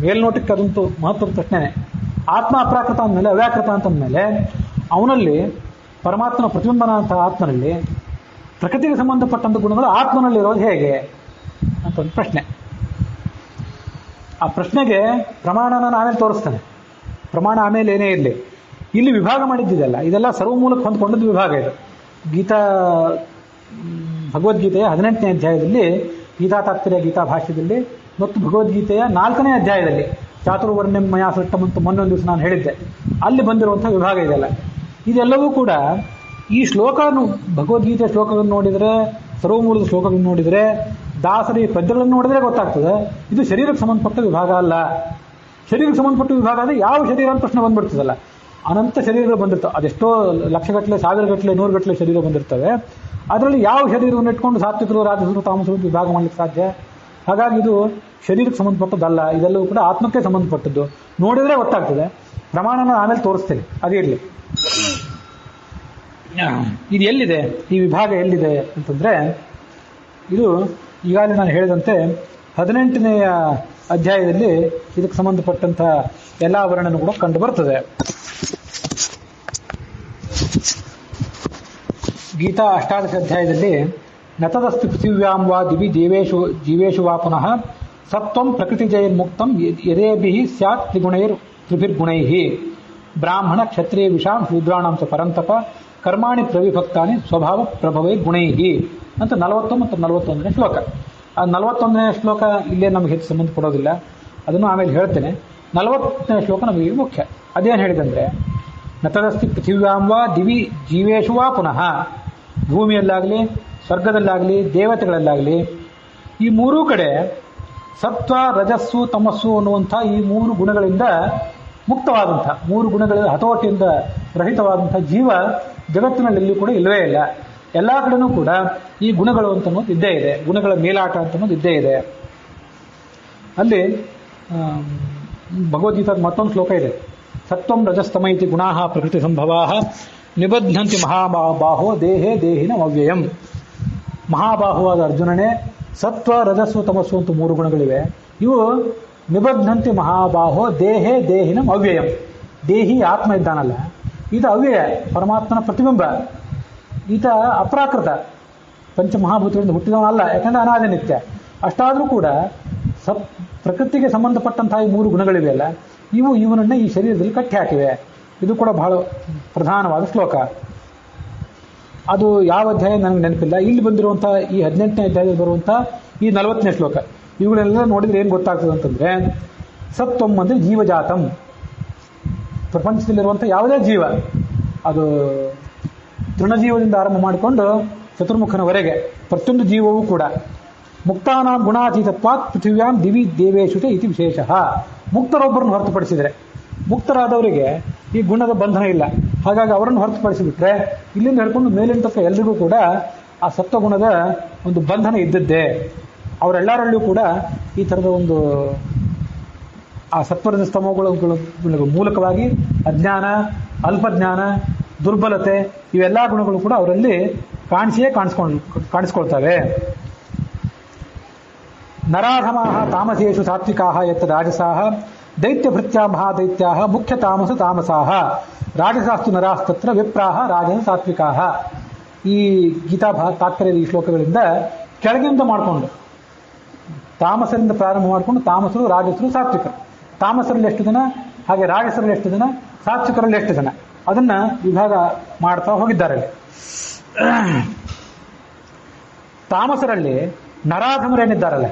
ಮೇಲ್ನೋಟಕ್ಕೆ ಅದಂತೂ ಮಹತ್ವದ ಪ್ರಶ್ನೆನೇ. ಆತ್ಮ ಅಪ್ರಾಕೃತ ಅಂದಮೇಲೆ, ಅವ್ಯಾಕೃತ ಅಂತಂದಮೇಲೆ, ಅವನಲ್ಲಿ ಪರಮಾತ್ಮನ ಪ್ರತಿಬಿಂಬನ ಅಂತ ಆತ್ಮನಲ್ಲಿ ಪ್ರಕೃತಿಗೆ ಸಂಬಂಧಪಟ್ಟಂಥ ಗುಣಗಳು ಆತ್ಮನಲ್ಲಿರೋದು ಹೇಗೆ ಅಂತ ಒಂದು ಪ್ರಶ್ನೆ. ಆ ಪ್ರಶ್ನೆಗೆ ಪ್ರಮಾಣನ ಆಮೇಲೆ ತೋರಿಸ್ತಾನೆ. ಪ್ರಮಾಣ ಆಮೇಲೆ ಏನೇ ಇರಲಿ, ಇಲ್ಲಿ ವಿಭಾಗ ಮಾಡಿದ್ದಿದೆಲ್ಲ, ಇದೆಲ್ಲ ಸರ್ವಮೂಲಕ್ಕೆ ಹೊಂದ್ಕೊಂಡದ್ದು ವಿಭಾಗ. ಇದು ಭಗವದ್ಗೀತೆಯ 18ನೇ ಅಧ್ಯಾಯದಲ್ಲಿ, ಗೀತಾ ತಾತ್ಪರ್ಯ ಗೀತಾ ಭಾಷ್ಯದಲ್ಲಿ ಮತ್ತು ಭಗವದ್ಗೀತೆಯ 4ನೇ ಅಧ್ಯಾಯದಲ್ಲಿ ಚಾತುರ್ವರ್ಣ್ಯಂ ಮಯಾ ಸೃಷ್ಟಂ ಅಂತ ಮೊನ್ನೊಂದು ದಿವಸ ನಾನು ಹೇಳಿದ್ದೆ, ಅಲ್ಲಿ ಬಂದಿರುವಂಥ ವಿಭಾಗ ಇದೆಲ್ಲ. ಇದೆಲ್ಲವೂ ಕೂಡ ಈ ಭಗವದ್ಗೀತೆಯ ಶ್ಲೋಕಗಳನ್ನು ನೋಡಿದರೆ, ಸರ್ವಮೂಲದ ಶ್ಲೋಕಗಳನ್ನು ನೋಡಿದರೆ, ದಾಸರಿ ಪದ್ಯಗಳನ್ನು ನೋಡಿದರೆ ಗೊತ್ತಾಗ್ತದೆ ಇದು ಶರೀರಕ್ಕೆ ಸಂಬಂಧಪಟ್ಟ ವಿಭಾಗ ಅಲ್ಲ. ಶರೀರಕ್ಕೆ ಸಂಬಂಧಪಟ್ಟ ವಿಭಾಗ ಅಂದರೆ ಯಾವ ಶರೀರ ಅಂತ ಪ್ರಶ್ನೆ ಬಂದ್ಬಿಡ್ತದಲ್ಲ. ಅನಂತ ಶರೀರಗಳು ಬಂದಿರ್ತವೆ, ಅದೆಷ್ಟೋ ಲಕ್ಷಗಟ್ಟಲೆ, ಸಾವಿರಗಟ್ಟಲೆ, 100 ಗಟ್ಟಲೆ ಶರೀರ ಬಂದಿರ್ತವೆ. ಅದರಲ್ಲಿ ಯಾವ ಶರೀರವನ್ನು ಇಟ್ಕೊಂಡು ಸಾತ್ವಿಕರು, ರಾಜಸರು, ತಾಮಸರು ವಿಭಾಗ ಮಾಡಲಿಕ್ಕೆ ಸಾಧ್ಯ? ಹಾಗಾಗಿ ಇದು ಶರೀರಕ್ಕೆ ಸಂಬಂಧಪಟ್ಟದ್ದಲ್ಲ, ಇದೆಲ್ಲವೂ ಕೂಡ ಆತ್ಮಕ್ಕೆ ಸಂಬಂಧಪಟ್ಟದ್ದು. ನೋಡಿದರೆ ಗೊತ್ತಾಗ್ತದೆ. ಪ್ರಮಾಣನ ಆಮೇಲೆ ತೋರಿಸ್ತೇನೆ, ಅದಿರಲಿ. ಇದು ಎಲ್ಲಿದೆ, ಈ ವಿಭಾಗ ಎಲ್ಲಿದೆ ಅಂತಂದರೆ, ಇದು ಈಗಾಗಲೇ ನಾನು ಹೇಳಿದಂತೆ 18ನೇಯ ಅಧ್ಯಾಯದಲ್ಲಿ ಇದಕ್ಕೆ ಸಂಬಂಧಪಟ್ಟಂಥ ಎಲ್ಲ ವರ್ಣನೂ ಕೂಡ ಕಂಡು ಬರ್ತದೆ. ಗೀತಾ 18ನೇ ಅಧ್ಯಾಯದಲ್ಲಿ ನತದಸ್ತು ಪೃಥಿವ್ಯಾಂ ವಾ ದಿವಿ ಜೀವೇಶು ವಾ ಪುನಃ ಸತ್ವಂ ಪ್ರಕೃತಿಜೈರ್ಮುಕ್ತಂ ಯದೇಭಿಃ ಸ್ಯಾತ್ ತ್ರಿಭಿರ್ಗುಣೈಃ ಬ್ರಾಹ್ಮಣ ಕ್ಷತ್ರಿಯ ವಿಷಾಂ ಶೂದ್ರಾಣಾಂ ಚ ಪರಂತಪ ಕರ್ಮಾಣಿ ಪ್ರವಿಭಕ್ತಾನಿ ಸ್ವಭಾವ ಪ್ರಭವೈ ಗುಣೈಃ ಅಂತ 40 ಮತ್ತು 41ನೇ ಶ್ಲೋಕ. ಆ 41ನೇ ಶ್ಲೋಕ ಇಲ್ಲೇ ನಮಗೆ ಹೆಚ್ಚು ಸಂಬಂಧ ಕೊಡೋದಿಲ್ಲ, ಅದನ್ನು ಆಮೇಲೆ ಹೇಳ್ತೇನೆ. 40ನೇ ಶ್ಲೋಕ ನಮಗೆ ಮುಖ್ಯ. ಅದೇನು ಹೇಳಿದಂದರೆ, ನತದಸ್ತಿ ಪೃಥಿವ್ಯಾಂ ವಾ ದಿವಿ ಜೀವೇಶು ವಾ ಪುನಃ, ಭೂಮಿಯಲ್ಲಾಗಲಿ, ಸ್ವರ್ಗದಲ್ಲಾಗಲಿ, ದೇವತೆಗಳಲ್ಲಾಗಲಿ, ಈ ಮೂರೂ ಕಡೆ ಸತ್ವ, ರಜಸ್ಸು, ತಮಸ್ಸು ಅನ್ನುವಂಥ ಈ 3 ಗುಣಗಳಿಂದ ಮುಕ್ತವಾದಂಥ, 3 ಗುಣಗಳ ಹತೋಟಿಯಿಂದ ರಹಿತವಾದಂಥ ಜೀವ ಜಗತ್ತಿನಲ್ಲಿ ಕೂಡ ಇಲ್ಲವೇ ಇಲ್ಲ. ಎಲ್ಲ ಕಡೆನೂ ಕೂಡ ಈ ಗುಣಗಳು ಅಂತನ್ನೋದು ಇದ್ದೇ ಇದೆ, ಗುಣಗಳ ಮೇಲಾಟ ಅಂತನ್ನೋದು ಇದ್ದೇ ಇದೆ. ಅಲ್ಲಿ ಭಗವದ್ಗೀತಾದ ಮತ್ತೊಂದು ಶ್ಲೋಕ ಇದೆ, ಸತ್ವಂ ರಜಸ್ತಮ ಇತಿ ಗುಣಾಃ ಪ್ರಕೃತಿ ಸಂಭವಾಃ ನಿಬಧ್ನಂತಿ ಮಹಾಬಾಹೋ ದೇಹೇ ದೇಹಿನ ಅವ್ಯಯಂ. ಮಹಾಬಾಹುವಾದ ಅರ್ಜುನನೇ, ಸತ್ವ ರಜಸ್ಸು ತಮಸ್ಸು ಅಂತ 3 ಗುಣಗಳಿವೆ. ಇವು ನಿಬದ್ಧಂತೆ ಮಹಾಬಾಹೋ ದೇಹೇ ದೇಹಿನಂ ಅವ್ಯಯಂ. ದೇಹಿ ಆತ್ಮ ಇದ್ದಾನಲ್ಲ, ಈತ ಅವ್ಯಯ, ಪರಮಾತ್ಮನ ಪ್ರತಿಬಿಂಬ. ಈತ ಅಪ್ರಾಕೃತ, ಪಂಚಮಹಾಭೂತಗಳಿಂದ ಹುಟ್ಟಿದವನಲ್ಲ, ಯಾಕಂದ್ರೆ ಅನಾದಿ ನಿತ್ಯ. ಅಷ್ಟಾದರೂ ಕೂಡ ಪ್ರಕೃತಿಗೆ ಸಂಬಂಧಪಟ್ಟಂತಹ ಈ 3 ಗುಣಗಳಿವೆಯಲ್ಲ, ಇವು ಇವನನ್ನು ಈ ಶರೀರದಲ್ಲಿ ಕಟ್ಟಿ ಹಾಕಿವೆ. ಇದು ಕೂಡ ಬಹಳ ಪ್ರಧಾನವಾದ ಶ್ಲೋಕ. ಅದು ಯಾವ ಅಧ್ಯಾಯ ನನಗೆ ನೆನಪಿಲ್ಲ. ಇಲ್ಲಿ ಬಂದಿರುವಂಥ ಈ 18ನೇ ಅಧ್ಯಾಯದಲ್ಲಿ ಬರುವಂಥ ಈ 40ನೇ ಶ್ಲೋಕ, ಇವುಗಳೆಲ್ಲ ನೋಡಿದ್ರೆ ಏನು ಗೊತ್ತಾಗ್ತದೆ ಅಂತಂದ್ರೆ, ಸತ್ವಂ ಅಂದರೆ ಜೀವಜಾತಂ. ಪ್ರಪಂಚದಲ್ಲಿರುವಂಥ ಯಾವುದೇ ಜೀವ, ಅದು ತೃಣಜೀವದಿಂದ ಆರಂಭ ಮಾಡಿಕೊಂಡು ಚತುರ್ಮುಖನವರೆಗೆ ಪ್ರತಿಯೊಂದು ಜೀವವೂ ಕೂಡ ಮುಕ್ತಾನಾಂ ಗುಣಾತೀತತ್ವಾತ್ ಪೃಥಿವ್ಯಾಂ ದಿವಿ ದೇವೇಶುತೆ ಇತಿ ವಿಶೇಷ. ಮುಕ್ತರೊಬ್ಬರನ್ನು ಹೊರತುಪಡಿಸಿದರೆ, ಮುಕ್ತರಾದವರಿಗೆ ಈ ಗುಣದ ಬಂಧನ ಇಲ್ಲ. ಹಾಗಾಗಿ ಅವರನ್ನು ಹೊರತುಪಡಿಸಿಬಿಟ್ರೆ ಇಲ್ಲಿಂದ ಹೇಳ್ಕೊಂಡು ಮೇಲಿನ ತಕ್ಕ ಎಲ್ರಿಗೂ ಕೂಡ ಆ ಸತ್ವಗುಣದ ಒಂದು ಬಂಧನ ಇದ್ದದ್ದೇ. ಅವರೆಲ್ಲರಲ್ಲೂ ಕೂಡ ಈ ಥರದ ಒಂದು ಆ ಸತ್ವರದ ಸ್ತಮಗಳ ಮೂಲಕವಾಗಿ ಅಜ್ಞಾನ, ಅಲ್ಪಜ್ಞಾನ, ದುರ್ಬಲತೆ ಇವೆಲ್ಲ ಗುಣಗಳು ಕೂಡ ಅವರಲ್ಲಿ ಕಾಣಿಸ್ಕೊಳ್ತವೆ. ನರಾಧಮಾಃ ತಾಮಸೇಷು ಸಾತ್ವಿಕಾಃ ಯತ್ ರಾಜಸಾಃ ದೈತ್ಯಭೃತ್ಯಾ ಮಹಾದೈತ್ಯಾಃ ಮುಖ್ಯ ತಾಮಸ ತಾಮಸಾಃ ರಾಜಸಾಸ್ತು ನರಾಸ್ತತ್ರ ವಿಪ್ರಾಹ ರಾಜಸ ಸಾತ್ವಿಕಾಃ. ಈ ಗೀತಾ ತಾತ್ಪರ್ಯದ ಈ ಶ್ಲೋಕಗಳಿಂದ ಕೆಳಗಿಂದ ಮಾಡಿಕೊಂಡು ತಾಮಸರಿಂದ ಪ್ರಾರಂಭ ಮಾಡಿಕೊಂಡು ತಾಮಸರು, ರಾಜಸರು, ಸಾತ್ವಿಕರು. ತಾಮಸರಲ್ಲಿ ಎಷ್ಟು ಜನ, ಹಾಗೆ ರಾಜಸರಲ್ಲಿ ಎಷ್ಟು ಜನ, ಸಾತ್ವಿಕರಲ್ಲಿ ಎಷ್ಟು ಜನ, ಅದನ್ನ ವಿಭಾಗ ಮಾಡ್ತಾ ಹೋಗಿದ್ದಾರೆ. ತಾಮಸರಲ್ಲಿ ನರಾಧಮರೇನಿದ್ದಾರಲ್ಲ,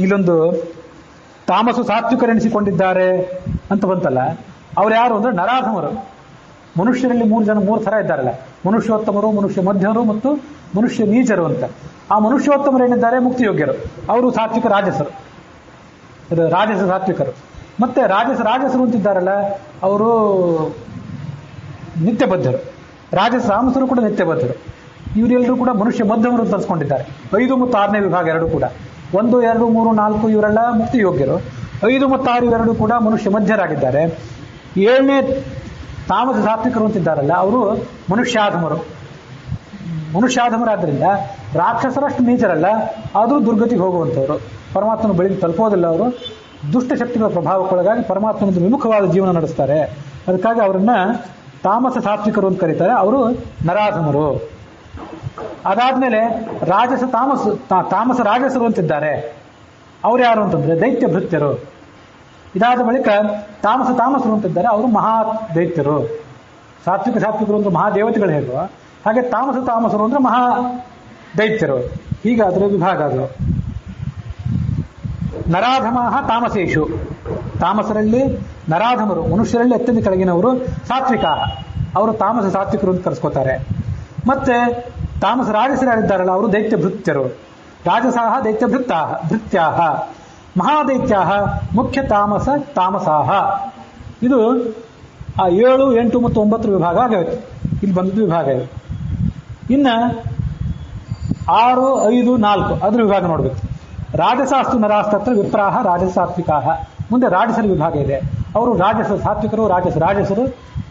ಇಲ್ಲೊಂದು ತಾಮಸು ಸಾತ್ವಿಕರೆನಿಸಿಕೊಂಡಿದ್ದಾರೆ ಅಂತ ಬಂತಲ್ಲ, ಅವ್ರು ಯಾರು ಅಂದ್ರೆ ನರಾಧಮರು. ಮನುಷ್ಯರಲ್ಲಿ 3 ಥರ ಇದ್ದಾರಲ್ಲ, ಮನುಷ್ಯೋತ್ತಮರು, ಮನುಷ್ಯ ಮಧ್ಯರು ಮತ್ತು ಮನುಷ್ಯ ನೀಚರು ಅಂತ. ಆ ಮನುಷ್ಯೋತ್ತಮರೇನಿದ್ದಾರೆ ಮುಕ್ತಿಯೋಗ್ಯರು, ಅವರು ಸಾತ್ವಿಕ ರಾಜಸರು, ರಾಜಸ ಸಾತ್ವಿಕರು. ಮತ್ತೆ ರಾಜಸರು ಅಂತಿದ್ದಾರಲ್ಲ, ಅವರು ನಿತ್ಯಬದ್ಧರು. ರಾಜಸ ತಾಮಸರು ಕೂಡ ನಿತ್ಯಬದ್ಧರು. ಇವರೆಲ್ಲರೂ ಕೂಡ ಮನುಷ್ಯ ಮಧ್ಯಮರು ಅಂತ ಅನ್ಸ್ಕೊಂಡಿದ್ದಾರೆ. 5 ಮತ್ತು 6ನೇ ವಿಭಾಗ ಎರಡು ಕೂಡ 1, 2, 3, 4 ಇವರೆಲ್ಲ ಮುಕ್ತಿ ಯೋಗ್ಯರು. 5 ಮತ್ತು 6 ಇವೆರಡು ಕೂಡ ಮನುಷ್ಯ ಮಧ್ಯರಾಗಿದ್ದಾರೆ. 7ನೇ ತಾಮಸ ಸಾತ್ವಿಕರು ಅಂತಿದ್ದಾರಲ್ಲ, ಅವರು ಮನುಷ್ಯಾಧಮರಾದ್ರಿಂದ ರಾಕ್ಷಸರಷ್ಟು ನೀಚರಲ್ಲ, ಆದರೂ ದುರ್ಗತಿಗೆ ಹೋಗುವಂಥವ್ರು, ಪರಮಾತ್ಮನ ಬಳಿಗೆ ತಲುಪೋದಿಲ್ಲ. ಅವರು ದುಷ್ಟಶಕ್ತಿಗಳ ಪ್ರಭಾವಕ್ಕೊಳಗಾಗಿ ಪರಮಾತ್ಮನಿಂದ ವಿಮುಖವಾದ ಜೀವನ ನಡೆಸ್ತಾರೆ. ಅದಕ್ಕಾಗಿ ಅವರನ್ನ ತಾಮಸ ಸಾತ್ವಿಕರು ಅಂತ ಕರೀತಾರೆ. ಅವರು ನರಾಧಮರು. ಅದಾದ್ಮೇಲೆ ತಾಮಸ ರಾಜಸರು ಅಂತಿದ್ದಾರೆ. ಅವ್ರು ಯಾರು ಅಂತಂದ್ರೆ ದೈತ್ಯ ಭೃತ್ಯರು. ಇದಾದ ಬಳಿಕ ತಾಮಸರು ಅಂತಿದ್ದಾರೆ, ಅವರು ಮಹಾ ದೈತ್ಯರು. ಸಾತ್ವಿಕರು ಅಂದ್ರೆ ಮಹಾದೇವತೆಗಳು ಹೇಗೋ ಹಾಗೆ ತಾಮಸರು ಅಂದ್ರೆ ಮಹಾ ದೈತ್ಯರು. ಹೀಗೆ ಅದರ ವಿಭಾಗ ಅದು. ನರಾಧಮಾಃ ತಾಮಸೇಷು, ತಾಮಸರಲ್ಲಿ ನರಾಧಮರು, ಮನುಷ್ಯರಲ್ಲಿ ಅತ್ಯಂತ ಕೆಳಗಿನವರು. ಸಾತ್ವಿಕಾಃ, ಅವರು ತಾಮಸ ಸಾತ್ವಿಕರು ಅಂತ ಕರೆಸ್ಕೋತಾರೆ. ಮತ್ತೆ ತಾಮಸ ರಾಜಸರು ಯಾರಿದ್ದಾರಲ್ಲ, ಅವರು ದೈತ್ಯ ಭೃತ್ಯರು. ರಾಜಸಾಹ ದೈತ್ಯ ಭೃತ್ಯಾಹ, ಮಹಾದೈತ್ಯಾಹ ಮುಖ್ಯ ತಾಮಸಾಹ. ಇದು ಆ 7, 8 ಮತ್ತು 9 ವಿಭಾಗ ಆಗಬೇಕು. ಇಲ್ಲಿ ಬಂದದ್ದು ವಿಭಾಗ ಇದು. ಇನ್ನ 6, 5, 4 ಅದ್ರ ವಿಭಾಗ ನೋಡ್ಬೇಕು. ರಾಜಸಾಸ್ತು ನರಾಸ್ತತ್ರ ವಿಪ್ರಾಹ ರಾಜಸ ಸಾತ್ವಿಕಾಹ. ಮುಂದೆ ರಾಜಸರ ವಿಭಾಗ ಇದೆ. ಅವರು ರಾಜಸ ಸಾತ್ವಿಕರು, ರಾಜಸರು,